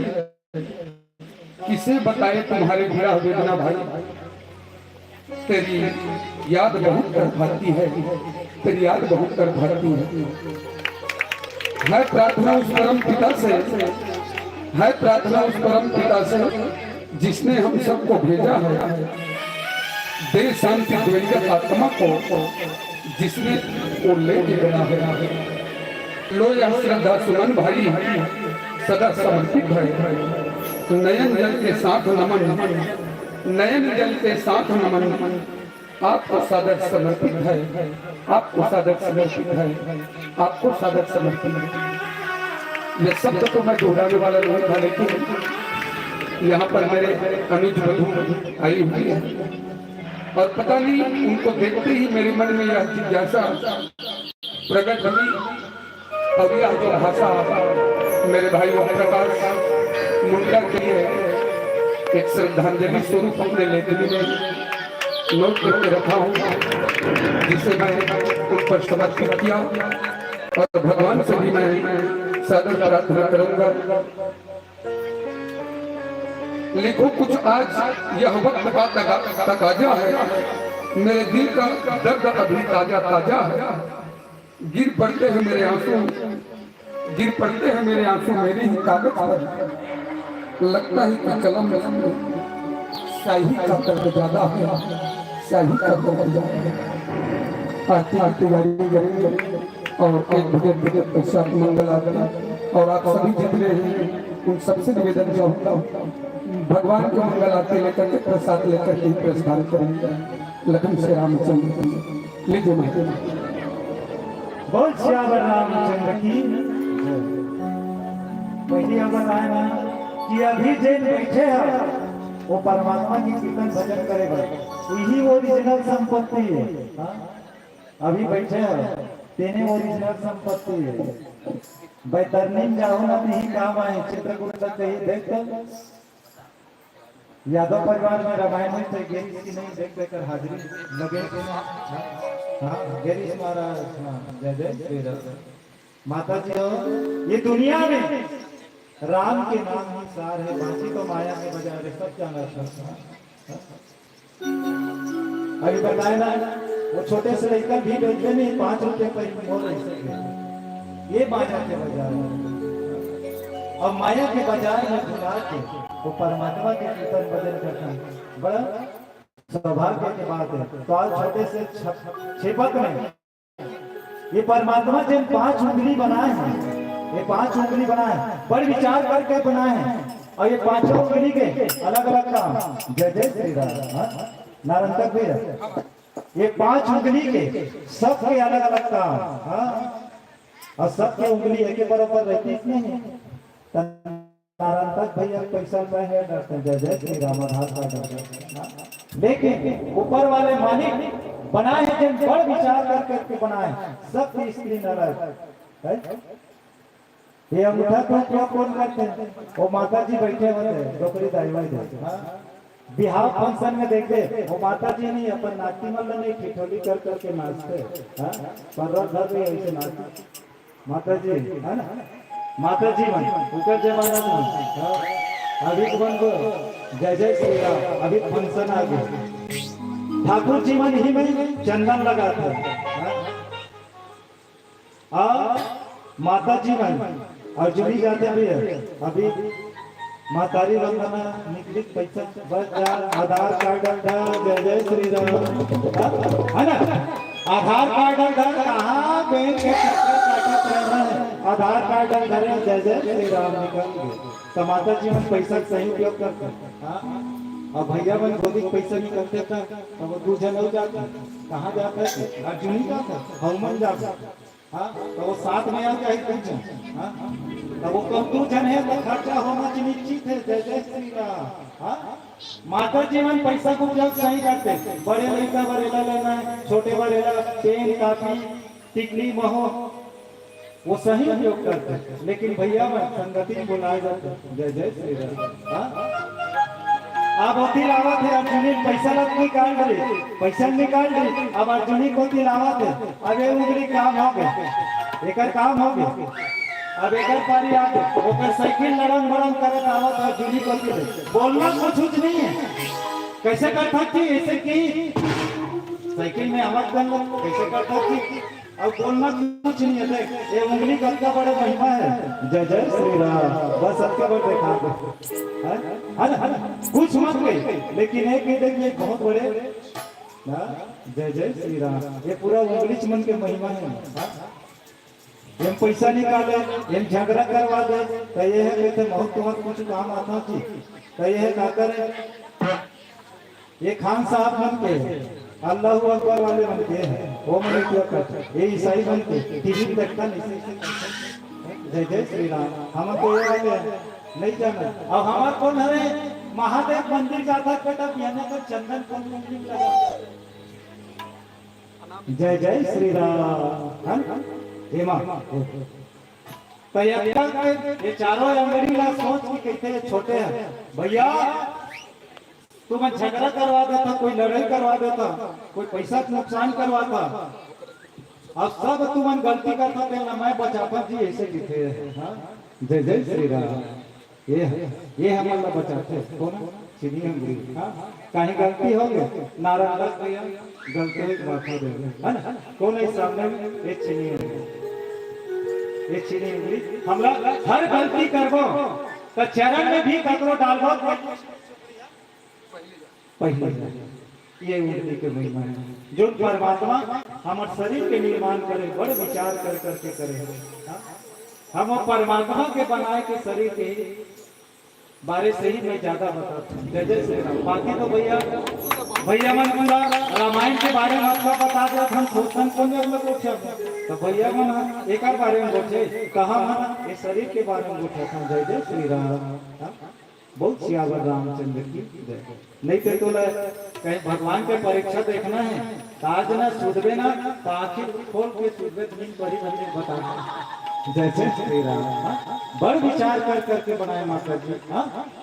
किसे बताए तुम्हारे भरा वेदना भाई, तेरी याद बहुत कर भाती है, तेरी याद बहुत कर भाती है प्रार्थना उस परम पिता से, है प्रार्थना उस परम पिता से जिसने हम सबको भेजा है। दे शांति द्वैत आत्मा को जिसने वो लेके गया है। लो यह श्रद्धा सुमन भाई सदा समर्पित है। नयन जल के साथ नमन, नयन जल के साथ नमन आपको सादर समर्पित है, आपको सादर समर्पित है, आपको सादर समर्पित है। ये शब्द तो मैं दोहराने वाला नहीं था, लेकिन यहाँ पर मेरे अनुज बधू आई हुई है और पता नहीं उनको देखते ही मेरे मन में यह जिज्ञासा प्रकट हुई। अब यह जो भाषा मेरे भाई प्रकाश मुंडा के लिए एक श्रद्धांजलि स्वरूप अपने लेखनी में नोट करके रखा हूँ, जिसे मैं उन पर समर्पित किया और भगवान से भी मैं सादर प्रार्थना करूंगा। लिखो कुछ आज यह वक्त का तकाजा है, मेरे दिल का दर्द अभी ताजा ताजा है। गिर पड़ते हैं मेरे आंसू, गिर पड़ते हैं मेरे आंसू मेरी ही कागज पर। लगता है कि कलम में शाही का दर्द ज्यादा है, शाही का दर्द ज्यादा है। आरती आरती गाड़ी गाड़ी और एक बजट पैसा मंगल आरती और आप सभी जितने हैं उन सबसे निवेदन जो होता भगवान को मंगल आरती लेकर के प्रसाद लेकर के प्रस्थान करेंगे। लखन से रामचंद्र लीजिए माता। बोल श्यावर रामचंद्र की। पहली अगर आए ना कि अभी जेल बैठे हैं वो परमात्मा की कीर्तन भजन करेगा, यही ओरिजिनल संपत्ति है। हाँ? अभी बैठे हैं तेने ओरिजिनल संपत्ति है। बैतरनी में जाओ ना नहीं काम आए, चित्रकूट तक कहीं देख कर यादव परिवार में रामायण में थे गेरिस की नहीं देख देकर हाजिरी लगे थे। हाँ गेरिस महाराज, हाँ जय जय श्री राम। माता जी हो ये दुनिया में राम के नाम ही सार है, बाकी तो माया में बजा रहे सब जाना। अभी बताए ना वो छोटे से लेकर भी बेचते नहीं, 5 रुपए पर मोल ये बाजार के बाजार में। और माया के बाजार में घुमा के वो परमात्मा के कीर्तन भजन करता है, बड़ा सौभाग्य की बात है। तो आज छोटे से छेपक में ये परमात्मा जिन 5 उंगली बनाए हैं, ये 5 उंगली बनाए बड़े विचार करके बनाए हैं। और ये 5 उंगली के अलग अलग काम। जय जय श्री राम। नारायण तक भी ये 5 उंगली के सबके अलग अलग काम। हाँ और सबके उंगली एक के बराबर रहती नहीं। नारायण तक भैया पैसा है डरते। जय जय श्री राम। आधार कार्ड लेकिन ऊपर वाले मालिक बनाए हैं जिन बड़ विचार कर करके बनाए, सबकी स्त्री नारायण। ये अंगूठा को उपयोग कौन करते हैं? वो माता जी बैठे हुए थे डोकरी दाईवाई थे। बिहार फंक्शन में देखते वो माता जी नहीं अपन नाचती मतलब नहीं ठिठोली कर करके नाचते। 15 घर में ऐसे नाचते माता जी है ना। माता जी मन ऊपर जमाना में अभी तो बन गो। जय जय श्री राम। अभी फंक्शन आ गए, ठाकुर जी मन ही में चंदन लगाते और माता जी मन और जुड़ी जाते भी है। अभी मातारी वंदना निकली पैसा बस जा आधार कार्ड डाल। जय जय श्री राम है ना। आधार कार्ड डाल कहाँ बैंक के आधार कार्ड डाल। जय जय श्री राम निकल गए। तो माता जी मन पैसा सही उपयोग करते। और भैया मन गोदी पैसा निकलते था तो वो 2 जन हो जाते। कहाँ जाते थे? अर्जुनी जाते हनुमान जाते। हाँ तो वो साथ में आ जाए कुछ। हाँ तो वो कम 2 जन है तो खर्चा होना निश्चित है। जय जय श्री राम। हाँ माता जी मन पैसा को उपयोग सही करते। बड़े लड़का बरेला लेना है, छोटे बरेला पेन कापी टिकली महो वो सही उपयोग करते। लेकिन भैया मन संगति बुलाए जाते। जय जय श्री राम। हाँ अब होती लावत है अर्जुनी पैसा लग निकाल रही, पैसा निकाल रही। अब अर्जुनी को लावत है। अब ये उंगली काम हो गए, एक काम हो गए। अब एक पारी आ गए ओकर साइकिल लड़न बड़न करत आवत अर्जुनी को बोलना कुछ नहीं है। कैसे करता थी ऐसे की साइकिल में आवाज कर लो कैसे करता थी। अब बोलना कुछ नहीं है। देख ये उंगली का बड़ा महिमा है। जय जय श्री राम। बस सबके बड़े देखा है कुछ मत गई लेकिन एक ही देखिए बहुत बड़े। जय जय श्री राम। ये पूरा उंगली मन के महिमा है। हम पैसा निकाले हम झगड़ा करवा दे तो ये है कहते बहुत तुम्हारा कुछ काम आता थी तो ये है क्या करे। ये खान साहब बन के अल्लाह अकबर वाले बनते हैं वो मैंने क्या करते। ये ईसाई बनते टीवी देखता नहीं। जय जय श्री राम। हम तो ये वाले नहीं जाना। अब हमार कौन है महादेव मंदिर जाता बेटा पियाने का चंदन कौन लगा। जय जय श्री राम। तो ये चारों अंगड़ी ला सोच के कहते छोटे हैं भैया तुम झगड़ा करवा देता, कोई लड़ाई करवा देता, कोई पैसा नुकसान करवाता। अब सब तुम गलती करता थे ना मैं बचाता जी ऐसे लिखे। जय जय श्री राम। ये हमारा बचाते कौन चीनी अंगुरी कहीं गलती हो गई नाराज भैया गलती माफी दे है ना कौन है सामने में एक चीनी अंगुरी हमरा हर गलती करबो तो चरण में भी ककरो डालबो पहले ये उन्हीं के महिमा है जो परमात्मा हमारे शरीर के निर्माण करे बड़े विचार कर करके करे हम परमात्मा के बनाए के शरीर के बारे से ही मैं ज्यादा बताता हूँ जय जय श्री राम बाकी तो भैया मन पूरा रामायण के बारे में आपको बता दिया हम सोचन को तो भैया मन एक बारे में पूछे कहा मन इस शरीर के बारे में पूछा था जय जय श्री राम बहुत सियावर रामचंद्र की जय नहीं तो कहीं भगवान के परीक्षा देखना है तो आज ना सुधबे ना तो आखिर खोल के सुधबे तुम बड़ी बड़ी बताना जय जय श्री राम बड़ विचार कर करके बनाए माता जी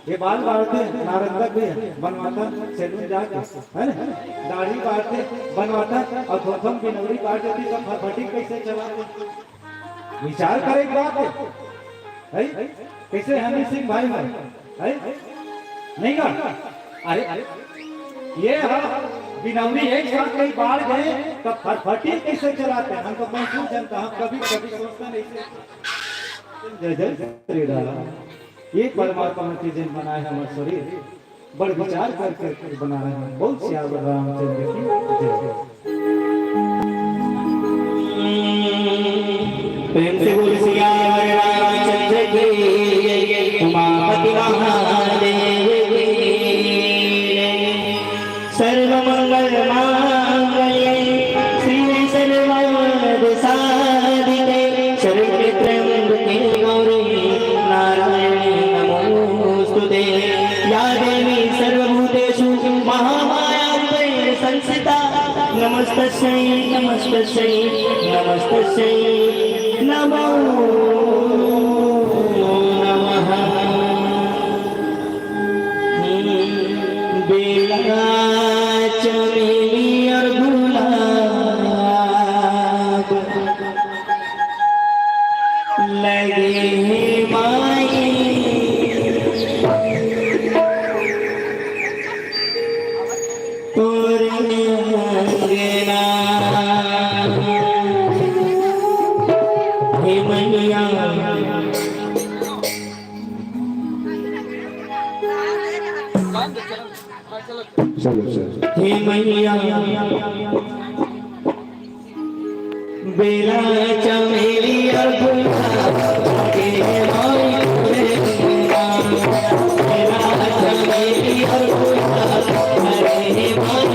ये बाल बांटते नारंगा भी बनवाता सैलून जाके है ना दाढ़ी बांटते बनवाता और धोखम की नौरी काट देती तो फटफटी कैसे चलाते विचार करे बात है कैसे हनी सिंह भाई है नहीं का अरे ये बिनौनी एक साथ कई बाढ़ गए तो फटफटी कैसे चलाते हैं हमको महसूस जनता हम कभी कभी सोचते नहीं जय जय श्री राम ये परमात्मा की जिन बनाए हमारे शरीर बड़ विचार कर कर बना रहे हैं बहुत सियावर रामचंद्र की प्रेम से बोल सियावर रामचंद्र की उमापति महादेव सर्वमंगल मांगल्ये श्री सर्वार्थ साधिके शरण्ये त्र्यंबके गौरी नारायणी नमोस्तुते या देवी सर्वभूतेषु महामाया संस्थिता नमस्तस्यै नमस्तस्यै नमस्तस्यै नमो नमः बेला चमेली और गुलाब लगे माई तोरे अंगना हे मैया हे मैया बेला चमेली और गुलाब के माई बेला चमेली और गुलाब के माई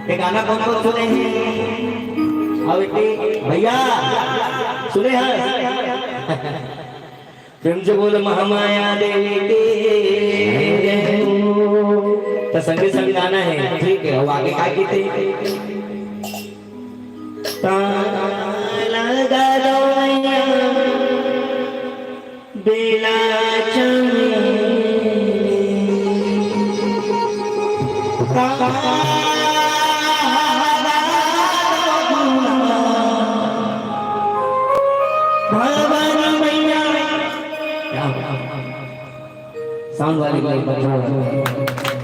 ये गाना कौन कौन सुने हैं? अब भैया सुने हैं? प्रेम से बोल महामाया देवी के तो संगे संग गाना है, ठीक है। अब आगे क्या कहते लगा दो बेला साउंड वाली कोई बच्चा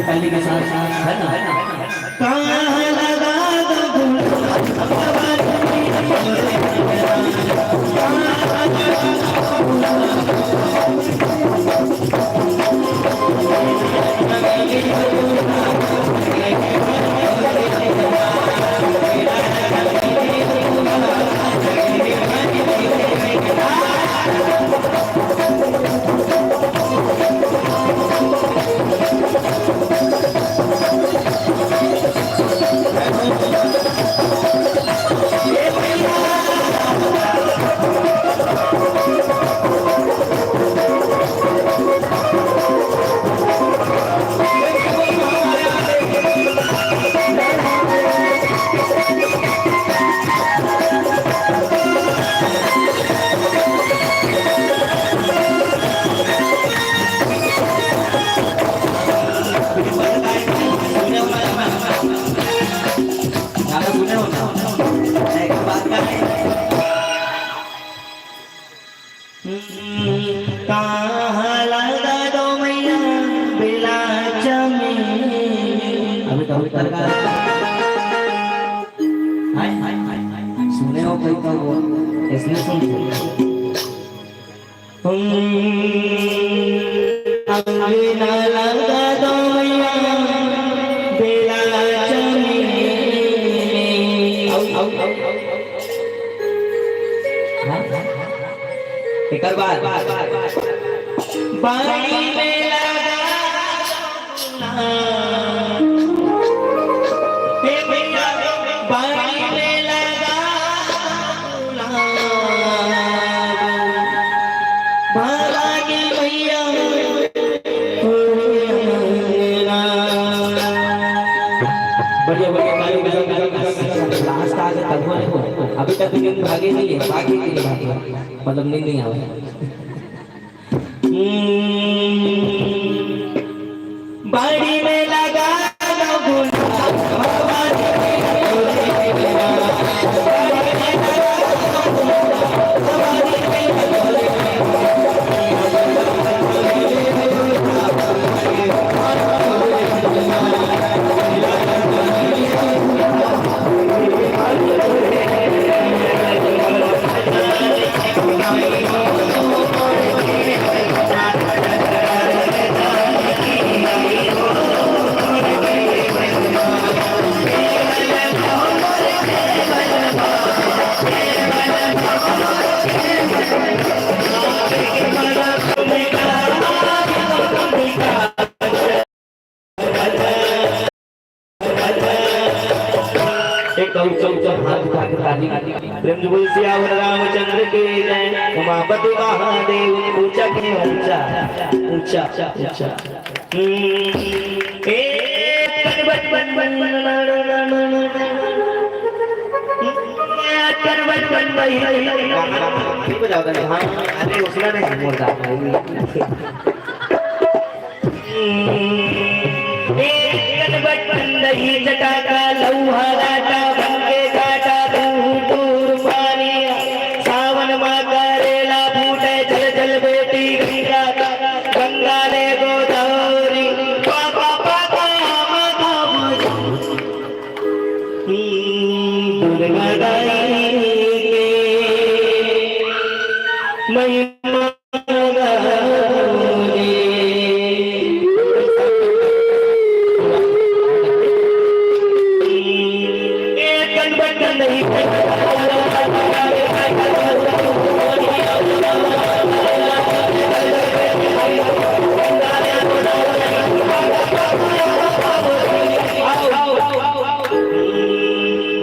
ताली के साथ है ना सुने हो कोई तो वो इसने सुन ना लगा दो मैया बेला चमी एक बार बाड़ी में लगा अभी तक नींद भागे नहीं है, भागे नहीं भागे मतलब नींद नहीं आवे। बाड़ी में लगा एकदम चमचम हाथ ठाकुर काली प्रेम जुगुल सियावर रामचंद्र के जय उमापति महादेव ऊंचा के ऊंचा ऊंचा ऊंचा अरे उसला नहीं मोरदा बंदही चटाका लौहा राटा बनके काटा दूर दूर मारिया सावन मा करेला फूटे जल जल बेटी गंगा गंगा ले गोदावरी पापा पापा माता दुर्गा दाई के महिमा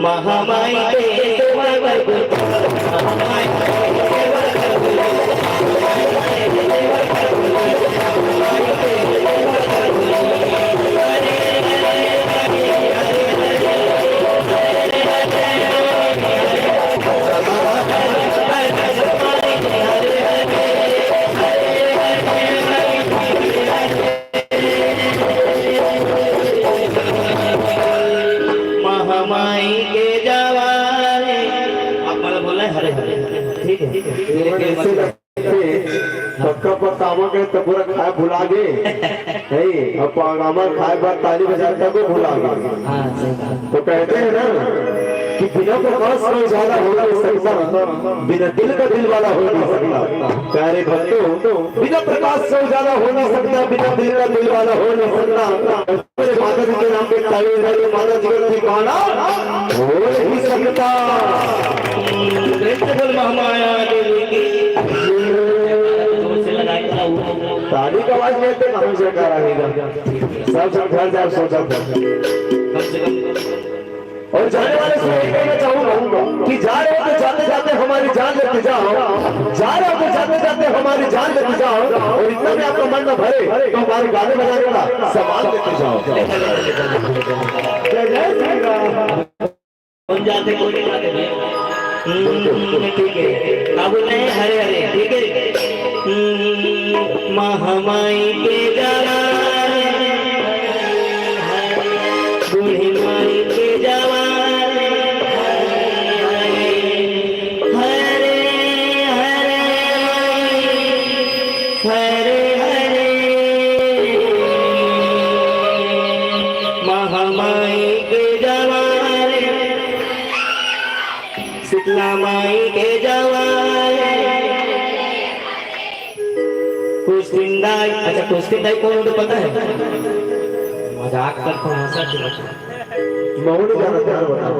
महामाई महामाई के जवारे आप बोला हरे हरे ठीक है पक्का पकामा के तो पूरा खाए भुला गए नहीं अब पागामा खाए बाद ताली बजाते को भुला गए तो कहते हैं ना कि बिना प्रकाश का उजाला हो नहीं सकता बिना दिल का दिल वाला हो नहीं सकता प्यारे भक्तों बिना प्रकाश का उजाला हो नहीं सकता बिना दिल का दिल वाला हो नहीं सकता माता जी के नाम पे ताली बजाते माता जी का ठिकाना हो नहीं सकता महामाया देवी की ताली का आवाज में तो कहाँ से कर रहेगा सब घर जा सोचा और जाने वाले से यही कहना चाहूंगा कि जा रहे हो तो जाते जाते हमारी जान लेते जाओ जा रहे हो तो जाते जाते हमारी जान लेते जाओ और इतना भी आपका मन न भरे तो हमारे गाने बजाने का सामान लेते जाओ जय जय श्री राम जाते कोई ठीक है काबुल नहीं हरे हरे ठीक है महामाई के जवारे बूढ़ी माई के जवारे हरे हरे हरे हरे महामाई के जवारे शीतला माई के जवारे कुश्तिंदाई अच्छा कुश्तिंदाई कौन तो पता है मजाक करता हूँ ऐसा क्यों मौन का प्यार बताओ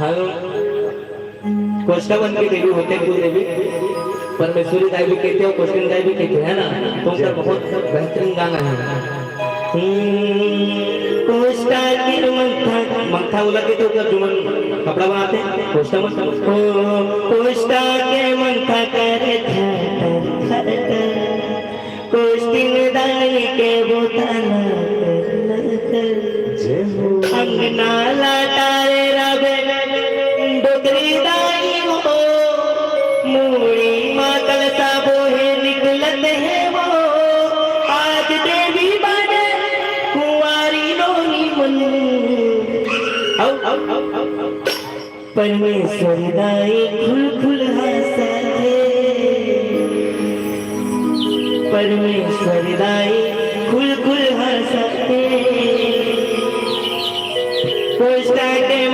हेलो कोष्ठावन की देवी होते कुल देवी परमेश्वरी दाई भी कहते हो कुश्तिन दाई भी कहते हैं ना तो उनका बहुत बेहतरीन गाना है कोष्ठा की मंथा बोला के तो जुमन कपड़ा बनाते हैं कोष्ठा कोष्ठा के मंथा करे कोष्टिन दाई के बोताना अंगना लाटारे रबे डोगरी दाई हो मूड़ी मातल सा बोहे निकलत है वो आज देवी बने कुंवारी लोनी मन परमेश्वर दाई खुल खुल हंसते परमेश्वर दाई खुल खुल हंसते कोष्ठा के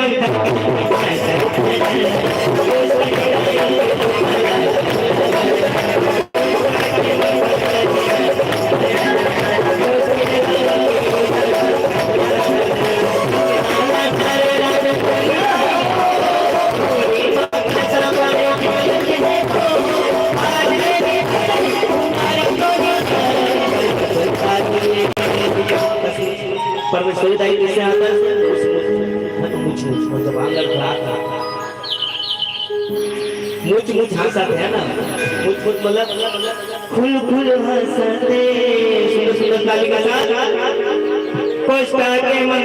मुझ मुझ हंसते है ना, मुझ मुझ मतलब खुल खुल हंसते, सुंदर सुंदर ताली का साथ कोस्टा के मन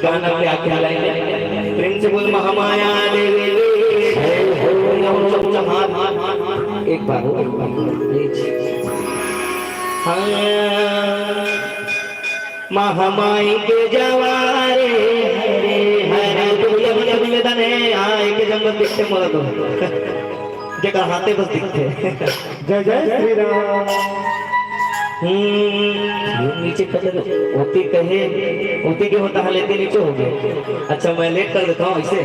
गाना क्या क्या लाइन प्रेम से बोल महामाया देवी एक बार महामाई के जवारे हरे हरे दुनिया दुनिया दुनिया दने आए के जंगल दिखते मोला तो जगह हाथे बस दिखते जय जय श्री राम। नीचे कर होती कहे होती के होता है लेते नीचे हो गए। अच्छा मैं लेट कर देता हूँ ऐसे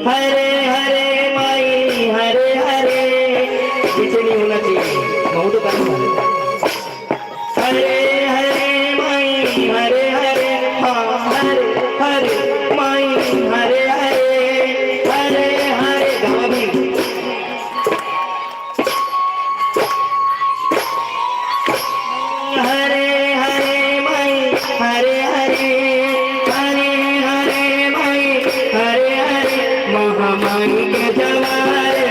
हरे हरे माई हरे हरे पीछे नहीं होना चाहिए बहुत करना हरे हरे माई हरे हरे हाँ हरे हरे माई हरे हरे हरे हरे गाँव भी हरे हरे माई हरे हरे हरे हरे माई हरे हरे महामाई के जवारे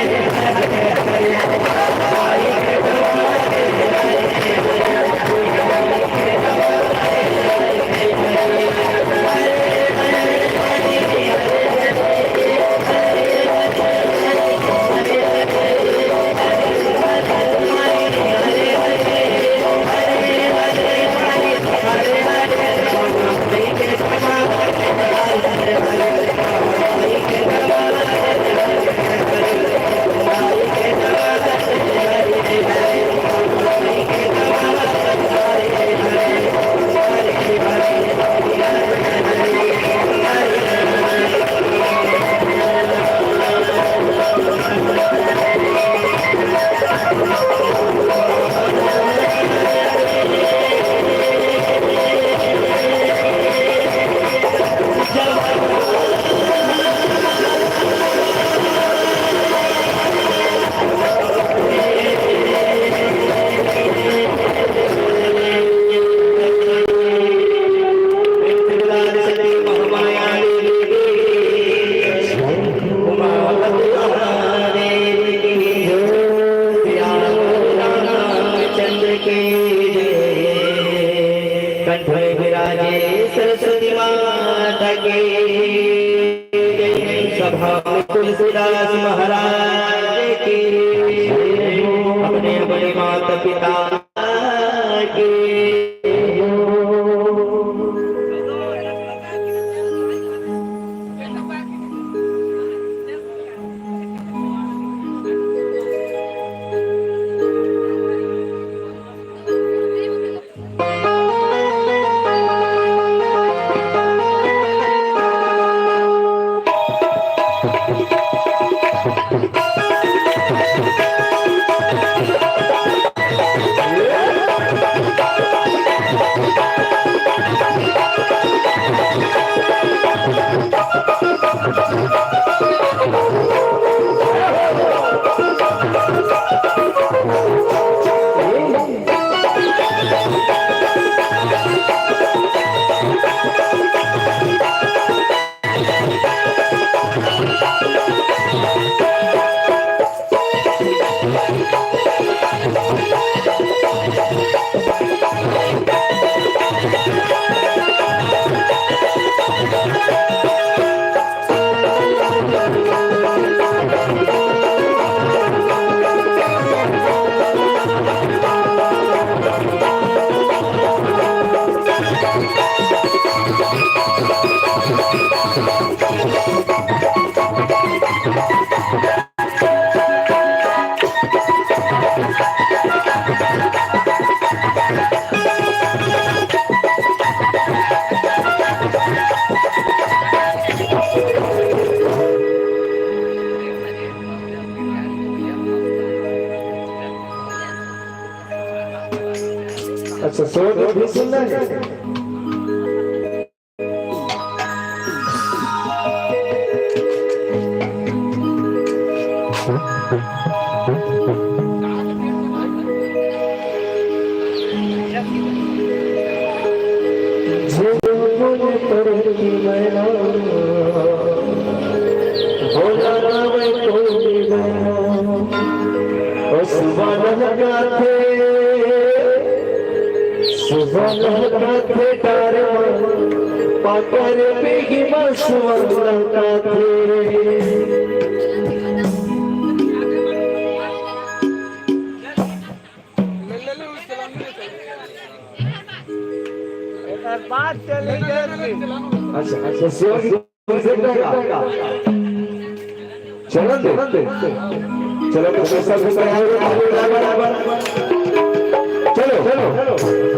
तुलसीदास महाराज की अपने बड़े माता पिता की सोच भी सुंदर है। पाकर बेगी मसवरता थे बात चले अच्छा अच्छा चलो दे चलो तो पैसा भी चलो चलो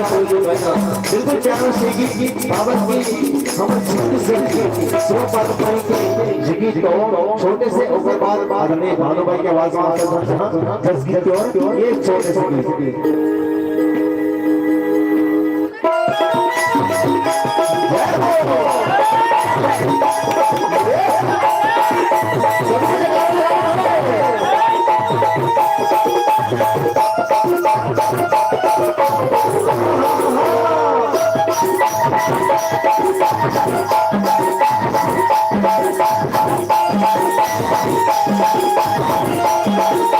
बिल्कुल प्यारो से गीत बाबत की हम गीत को छोटे से ऊपर बाद आदरणीय भानु भाई की आवाज में 10 गीत और ये छोटे से गीत Thank you.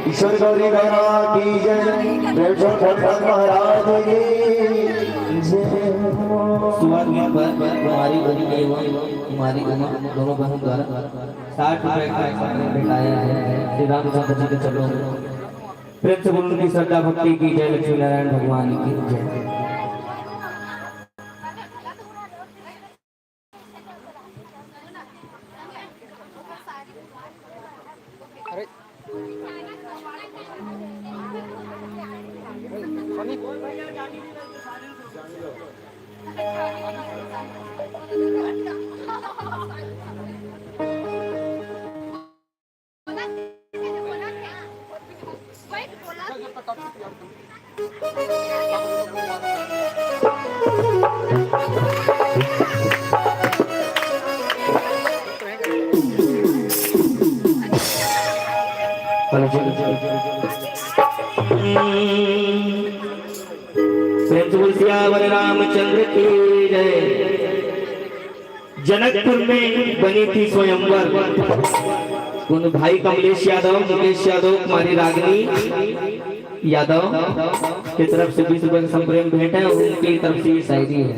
ईश्वर गौरी गौरा की जय, प्रेमचंद भगवान महाराज की जय। सुहाग गीत पर हमारी बनी एवं हमारी उमा दोनों बहनों द्वारा 60 रुपए का भेटाया है श्री रामचंद्र जी के चरणों में। प्रेम से बोलो उनकी श्रद्धा भक्ति की जय, लक्ष्मी नारायण भगवान की जय। सियावर रामचंद्र की जय। जनकपुर में बनी थी स्वयंवर, उन भाई कमलेश यादव, मुकेश यादव, कुमारी रागिनी यादव की तरफ से 20 रुपए का संप्रेम भेंट है, उनकी तरफ से शायरी है।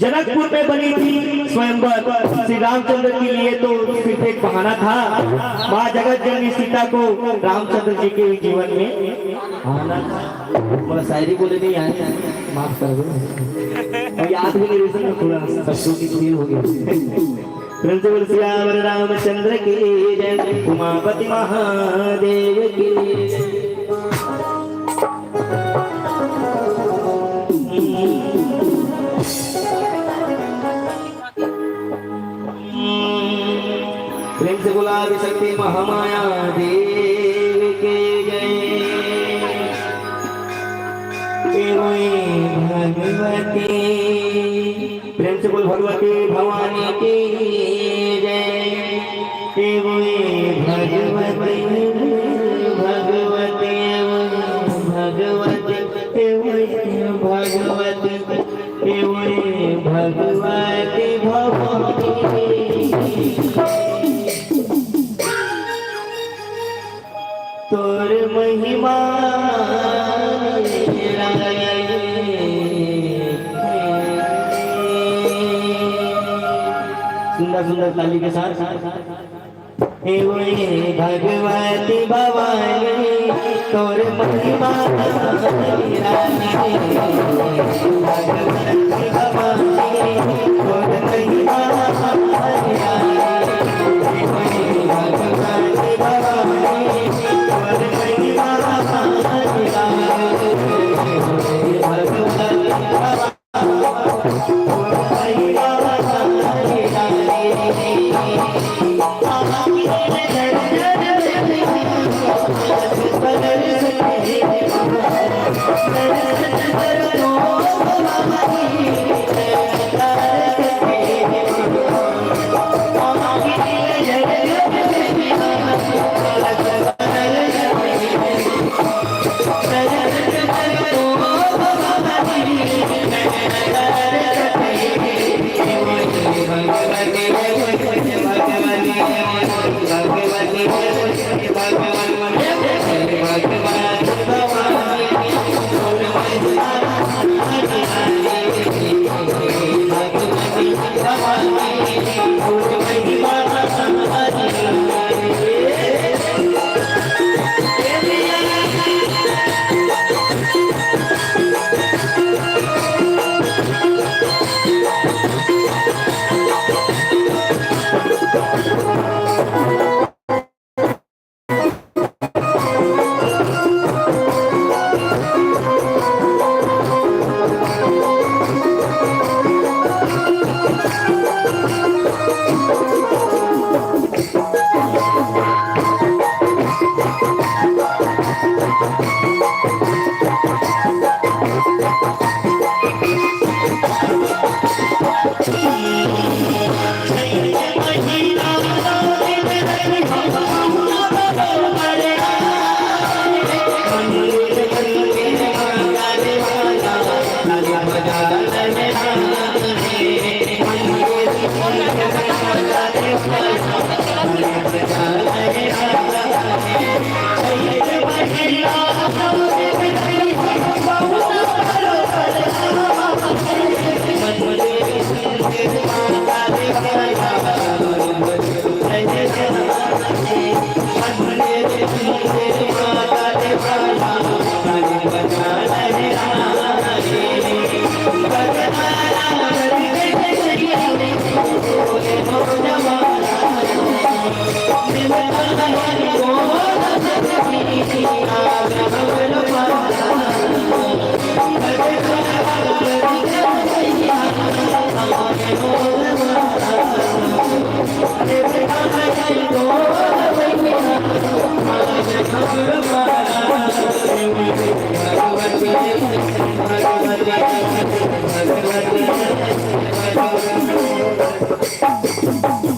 जनकपुर में बनी थी स्वयंवर श्री रामचंद्र के लिए, तो सिर्फ एक बहाना था। माँ जगत जननी सीता को रामचंद्र जी के जीवन में आना था। मेरा शायरी बोले नहीं आए, माफ कर दो, और याद भी नहीं रही, थोड़ा शब्दों की खेल हो गई। सियावर रामचंद्र की जय, उमापति महादेव की जय। प्रेम से बोला शक्ति महामाया देव के जय। भगवती, प्रेम से बोल भगवती भवानी की जय। भगवती भगवती भगवती भगवती भगवती भवानी। तोर महिमा सुंदर सुंदर ताली के साथ हे वही भगवती भवानी तोर महिमा रानी भगवती भवानी तोर महिमा रानी हे वही भगवती भवानी तोर महिमा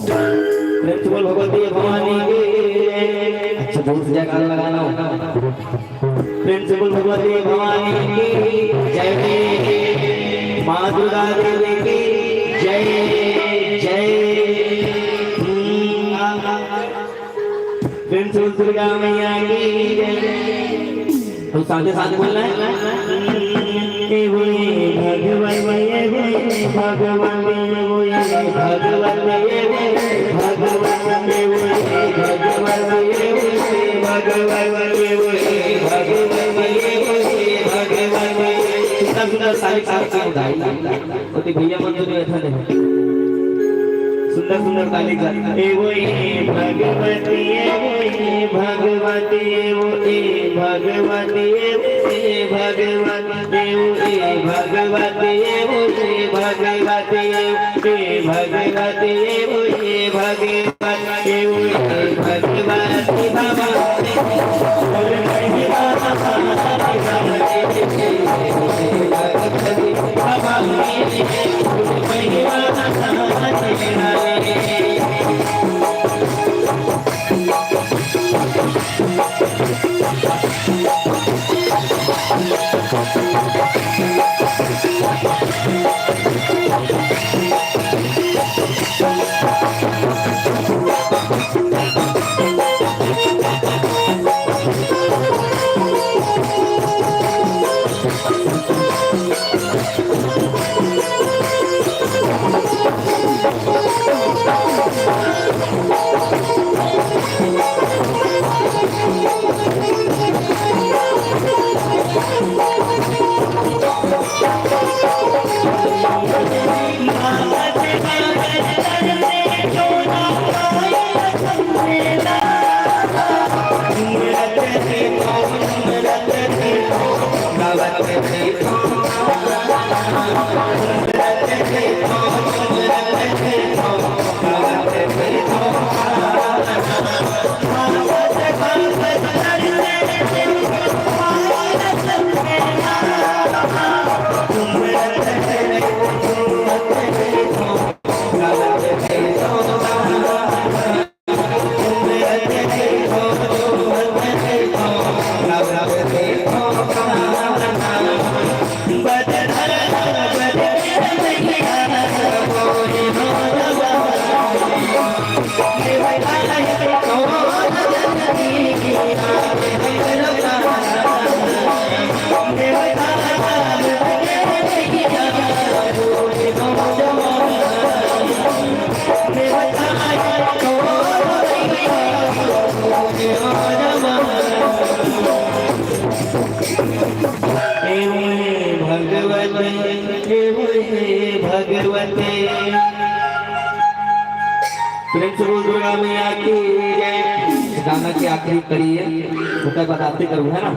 प्रिंसिपल भगवती भवानी की अच्छा दूर से जयकारा लगाना होगा। प्रिंसिपल भगवती भवानी की जय, माँ दुर्गा देवी की जय जय। प्रिंसिपल दुर्गा मैया की जय। तो साथ साथ बोलना है भगवान भगवान भैया मंजूरी सुंदर सुंदर ताली का भगवती भगवती भगवती भगवती भगवती भगवती भगवते प्रेम से बोल दुर्गा मैया की जय। गाना की आखिरी कड़ी है, उसका बताते करूँ है ना।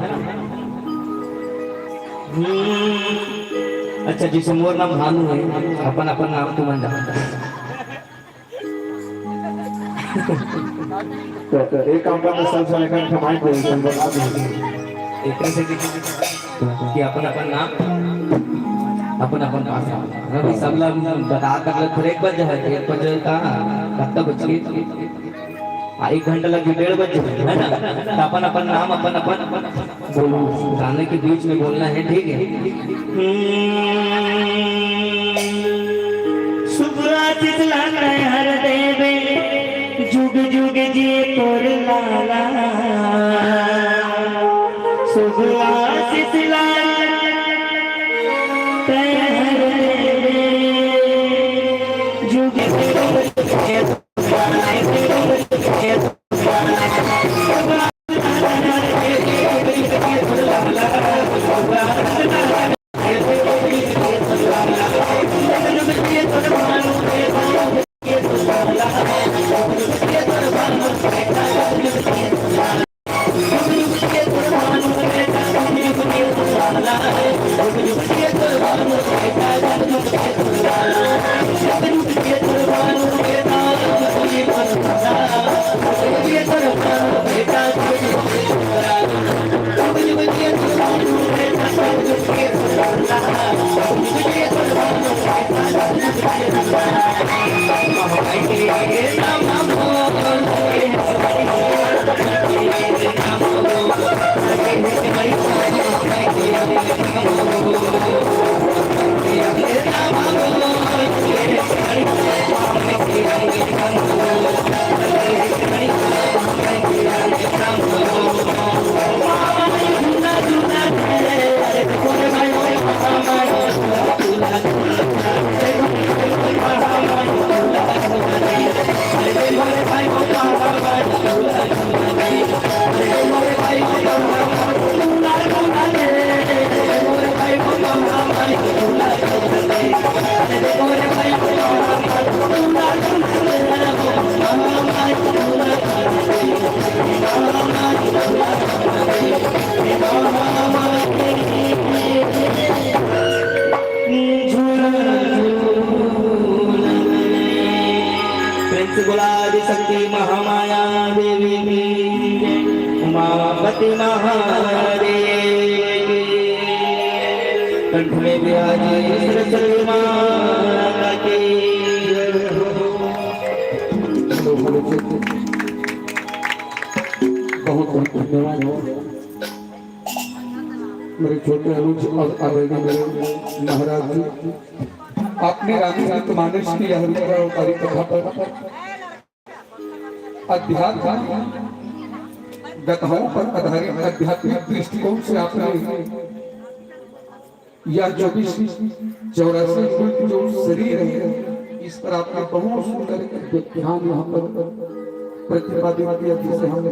अच्छा जिसे मोर नाम भानु है, अपन अपन नाम तो मन जाता तो एक काम करना सब लेकर कमाई को एक से कि अपन अपन नाम अपन अपन पास रवि सब लोग बता कर फिर 1 बजे है, 1 बजे का कब तक बच गई 1 घंटा लगे 1:30 बजे है ना। तो अपन अपन नाम अपन अपन बोलो, गाने के बीच में बोलना है, ठीक है। सुखराजित लाना हर देवे जुग जुग जी तोर लाला सुखराजित लाना शक्ति महामाया देवी की उमापति महादेव कंठ में विराजे सरस्वती माता की बहुत बहुत धन्यवाद मेरे छोटे अनुज और आवेदन मेरे महाराज जी। आपने रामचरित मानस की हरि कथा पर अध्यात्म गताओं पर आधारित आध्यात्मिक दृष्टिकोण से आपने यह 2484 जो शरीर है इस पर आपने बहुत सुंदर ध्यान यहाँ पर प्रतिपादित किया, जिसे हम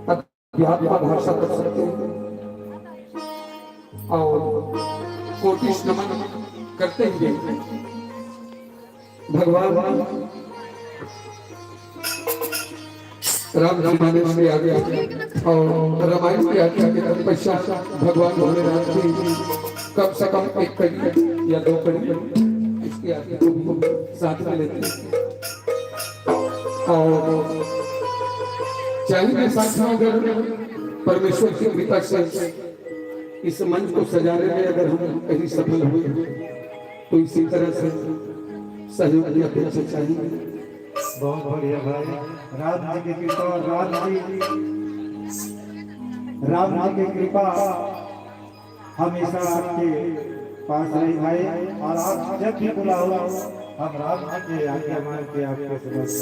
अध्यात्म भाषा कर सकते हैं और कोटि नमन करते हुए भगवान राम जी मानस के आगे और रामायण के आगे आगे पैसा भगवान भोलेनाथ जी कम से कम एक कड़ी या दो कड़ी इसके आगे साथ में लेते हैं। और चाहे साथ में अगर परमेश्वर की कृपा से इस मंच को सजाने में अगर हम कहीं सफल हुए तो इसी तरह से सहयोग की अपेक्षा चाहिए। बहुत बढ़िया भाई, राम जी की कृपा, राम जी की कृपा हमेशा आपके पास रही भाई। और आप जब भी बुलाओ हम राम जी के आज्ञा मान के आपके समक्ष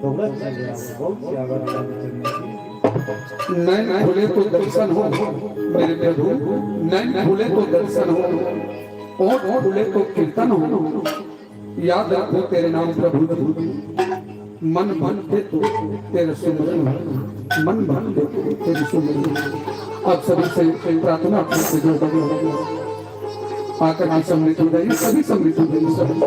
दौलत चल रहा है। बहुत सी आवाज नैन खुले तो दर्शन हो मेरे प्रभु, नैन खुले तो दर्शन हो और खुले तो कीर्तन हो। याद रखो तेरे नाम प्रभु, मन भटके तो तेरे सुमरन, मन भटके तो तेरे सुमरन। आप सभी से प्रार्थना अपने से जो बने हो आकर की समृद्धि हो जाइए, सभी समृद्धि हो जाइए सभी।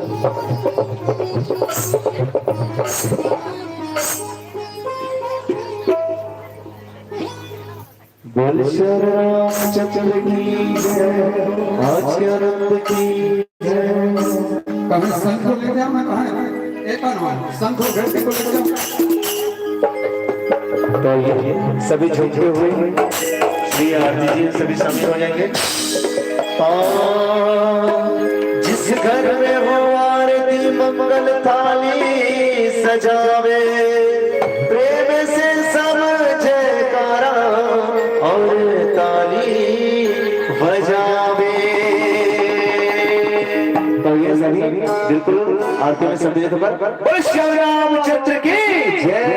बोल श्री रामचंद्र की जय, आज के अनंत की जय। कभी संत को ले जाओ, मैं कहा एक बार संत को घर को ले जाओ। तो ये सभी झुके हुए श्री आरती जी सभी शामिल हो जाएंगे। जिस घर में हो आरती मंगल थाली सजावे, प्रेम से सब जयकारा और ताली बजावे। तो ये सभी बिल्कुल आरती में सम्मिलित होकर श्री रामचंद्र की जय।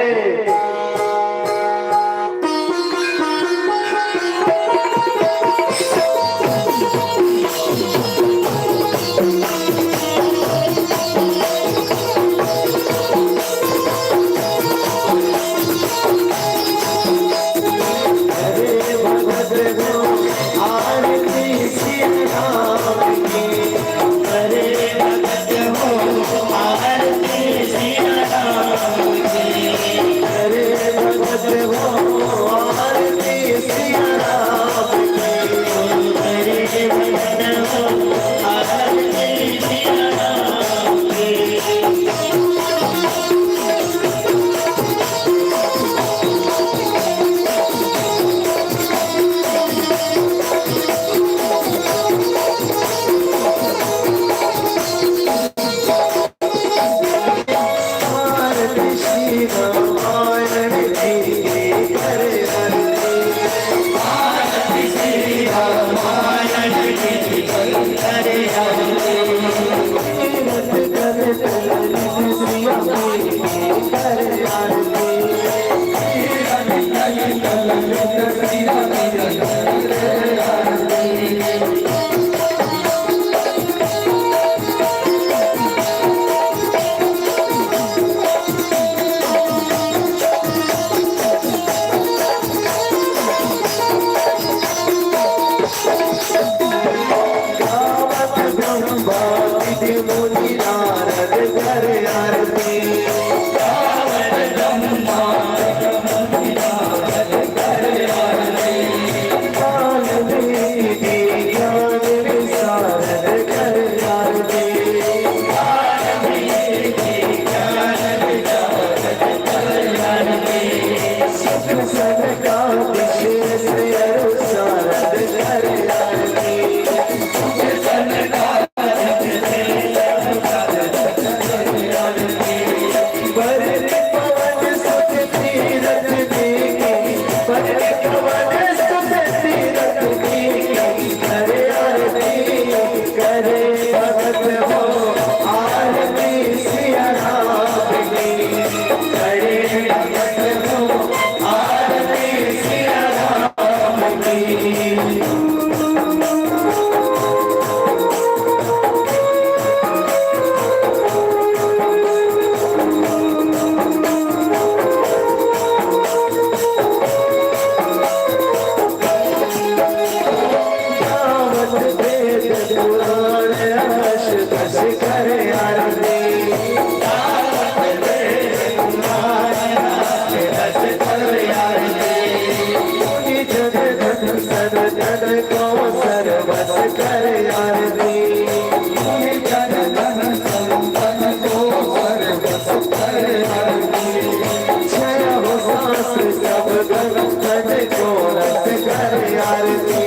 तन को सर्वस कर आरती छय हो सांस सब तन को रस कर आरती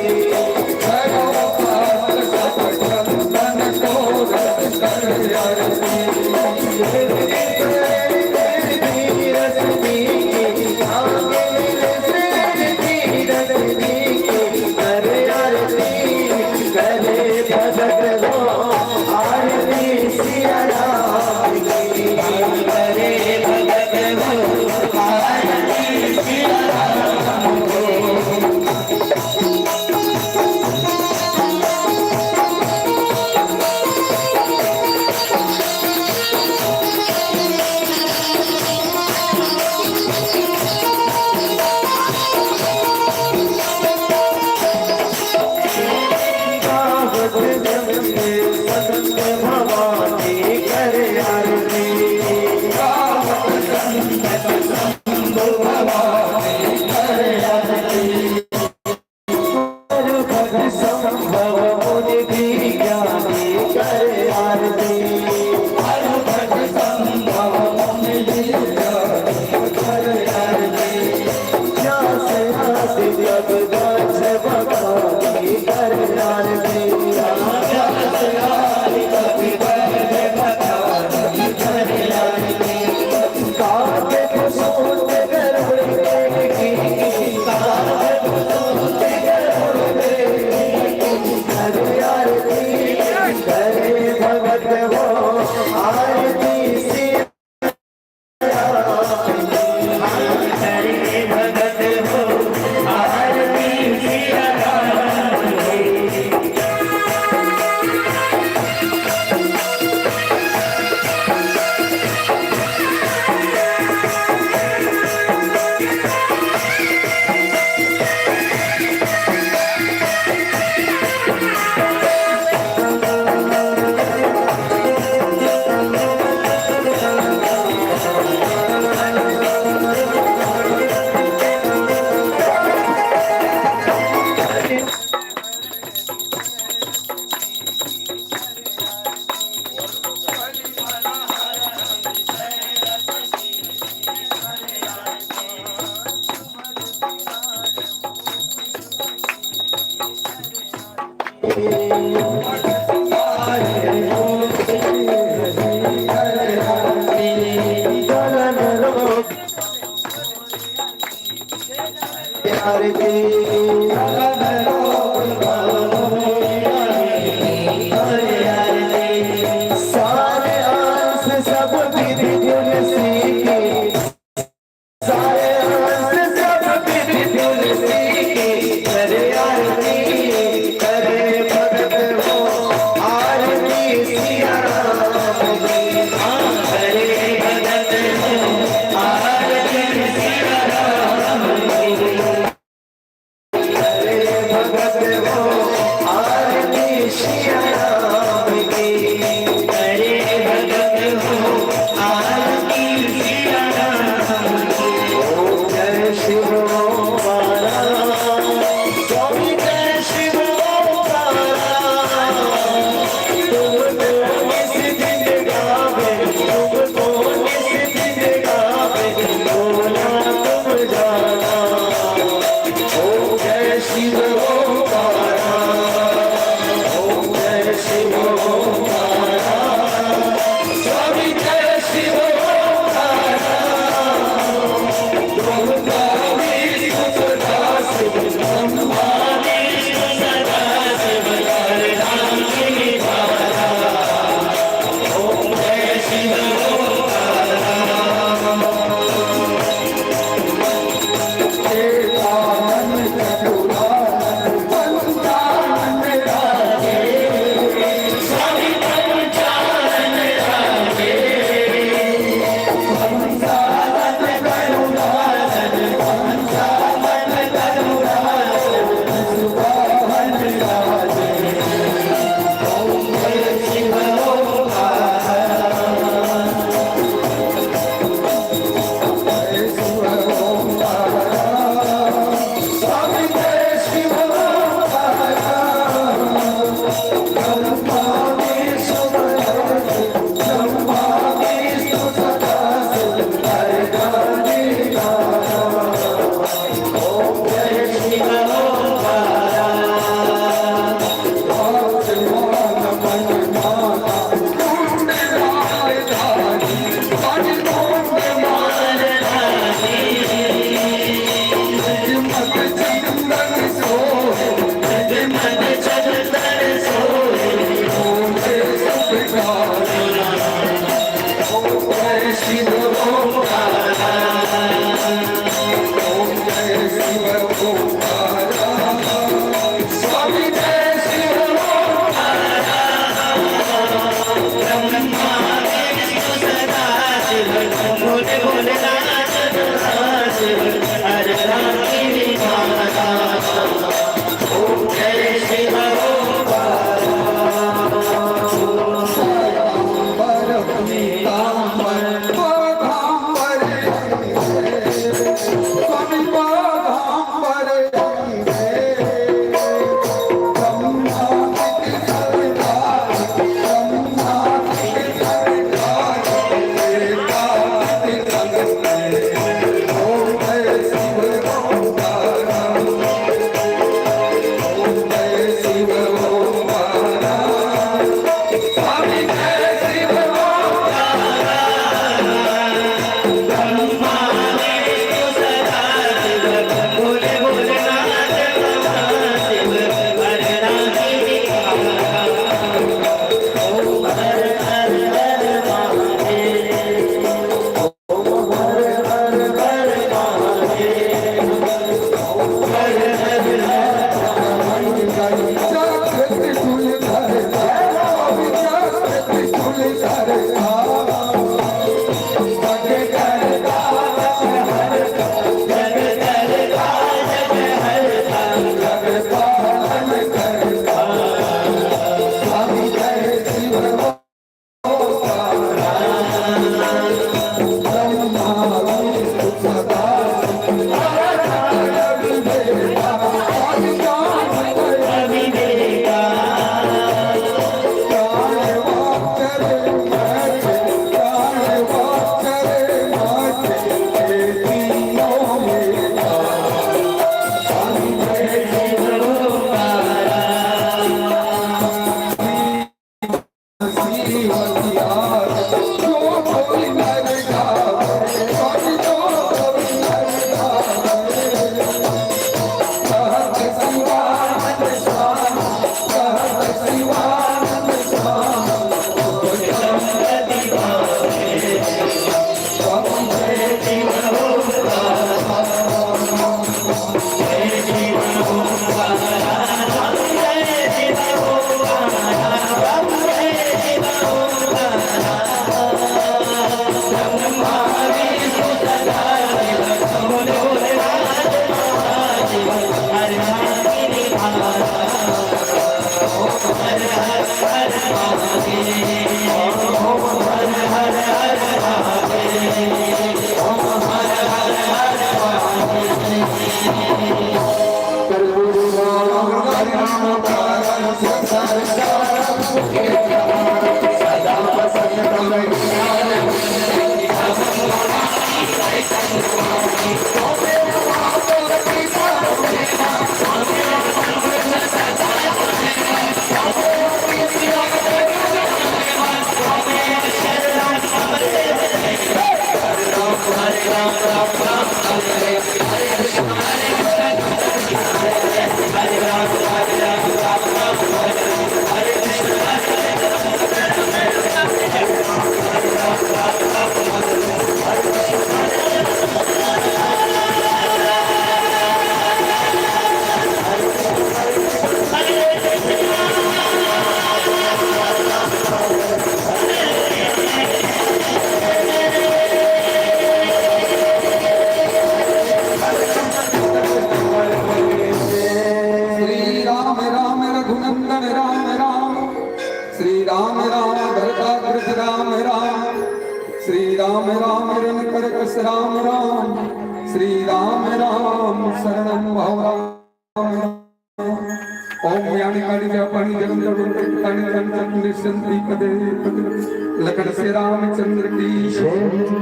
लखन से रामचंद्र की जय,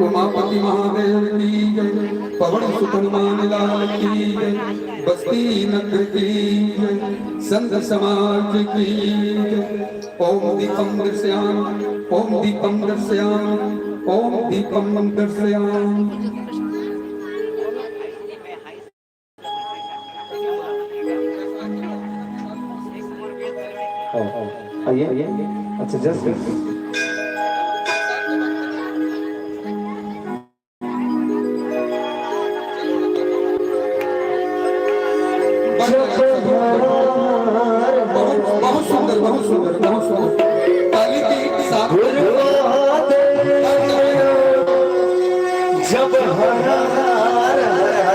उमापति महादेव की जय, पवन सुत हनुमान लाल की जय, बस्ती नगर की जय, संत समाज की जय। ओम दीपम दर्शयामि, ओम दीपम दर्शयामि, ओम दीपम दर्शयामि। आइए अच्छा जस्ट बहुत सुंदर बहुत सुंदर बहुत सुंदर ताली की साथ जब हर हर हर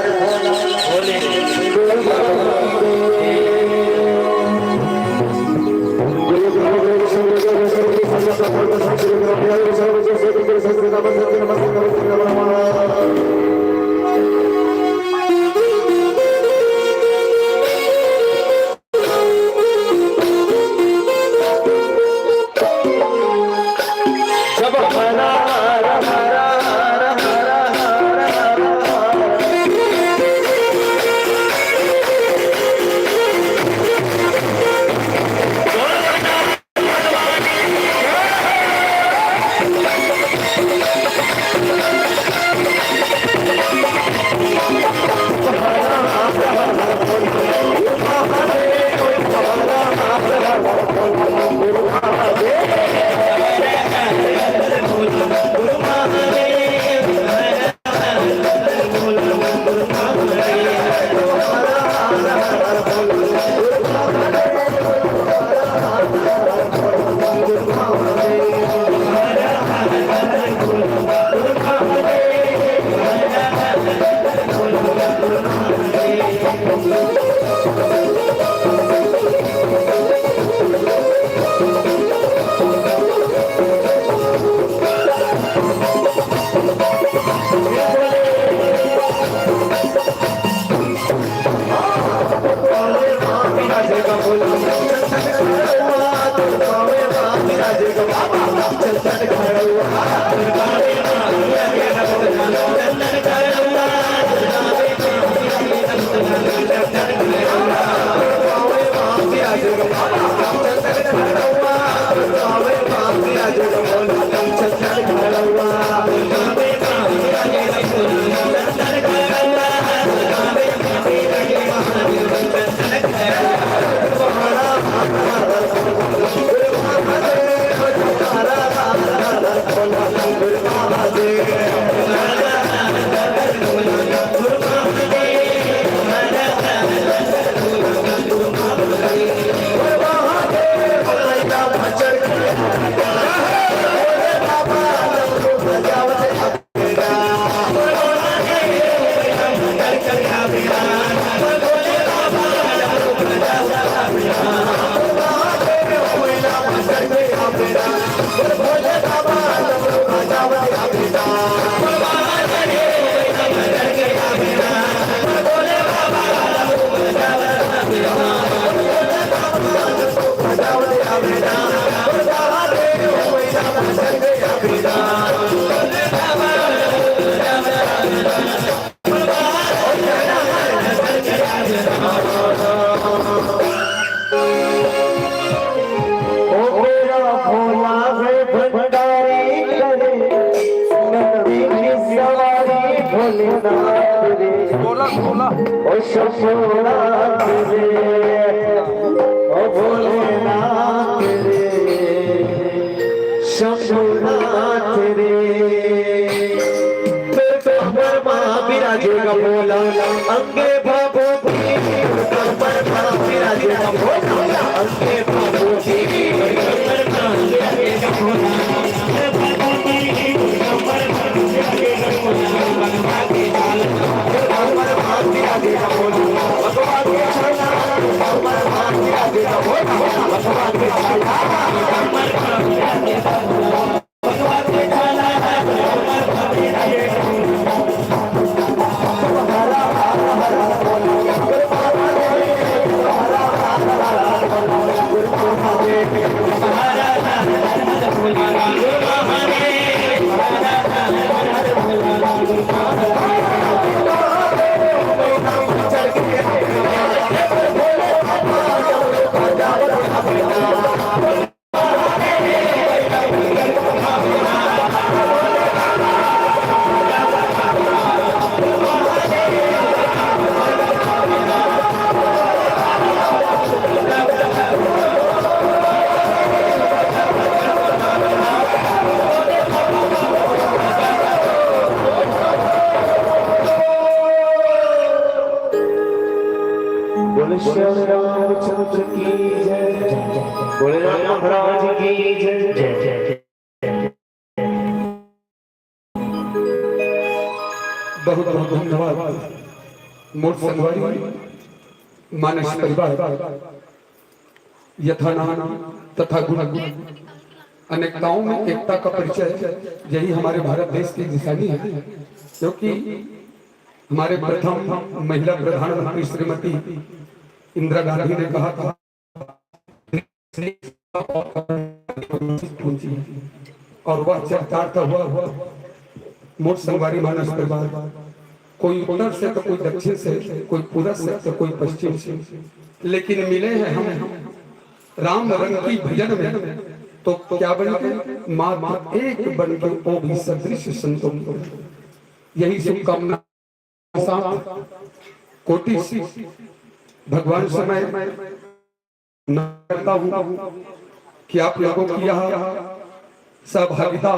बोला बोला ओ शंभुनाथ रे, ओ भोलेनाथ रे, शंभुनाथ रे। तो ब्रह्मा विराजेगा भोला, अंगे भभूति ब्रह्मा विराजेगा भोला, अंगे भभूति ब्रह्मा विराजेगा भोला। श्री रामचंद्र की जय, बोले राम महाराज की जय जय। बहुत बहुत धन्यवाद मोर संगवारी मानस परिवार यथा नाम तथा गुण अनेकताओं में एकता का परिचय, यही हमारे भारत देश की निशानी है। क्योंकि हमारे प्रथम महिला प्रधानमंत्री श्रीमती इंदिरा गांधी ने कहा था और वह चरितार्थ हुआ। मोर संगवारी मानस परिवार, कोई उत्तर से तो कोई दक्षिण से, कोई पूरब से तो कोई पश्चिम से, लेकिन मिले हैं हम राम रंग की भजन में। तो क्या बने, माँ एक बन के वो भी सदृश संतों को। यही शुभकामना कोटि भगवान से मैं करता हूँ कि आप लोगों की यह सहभागिता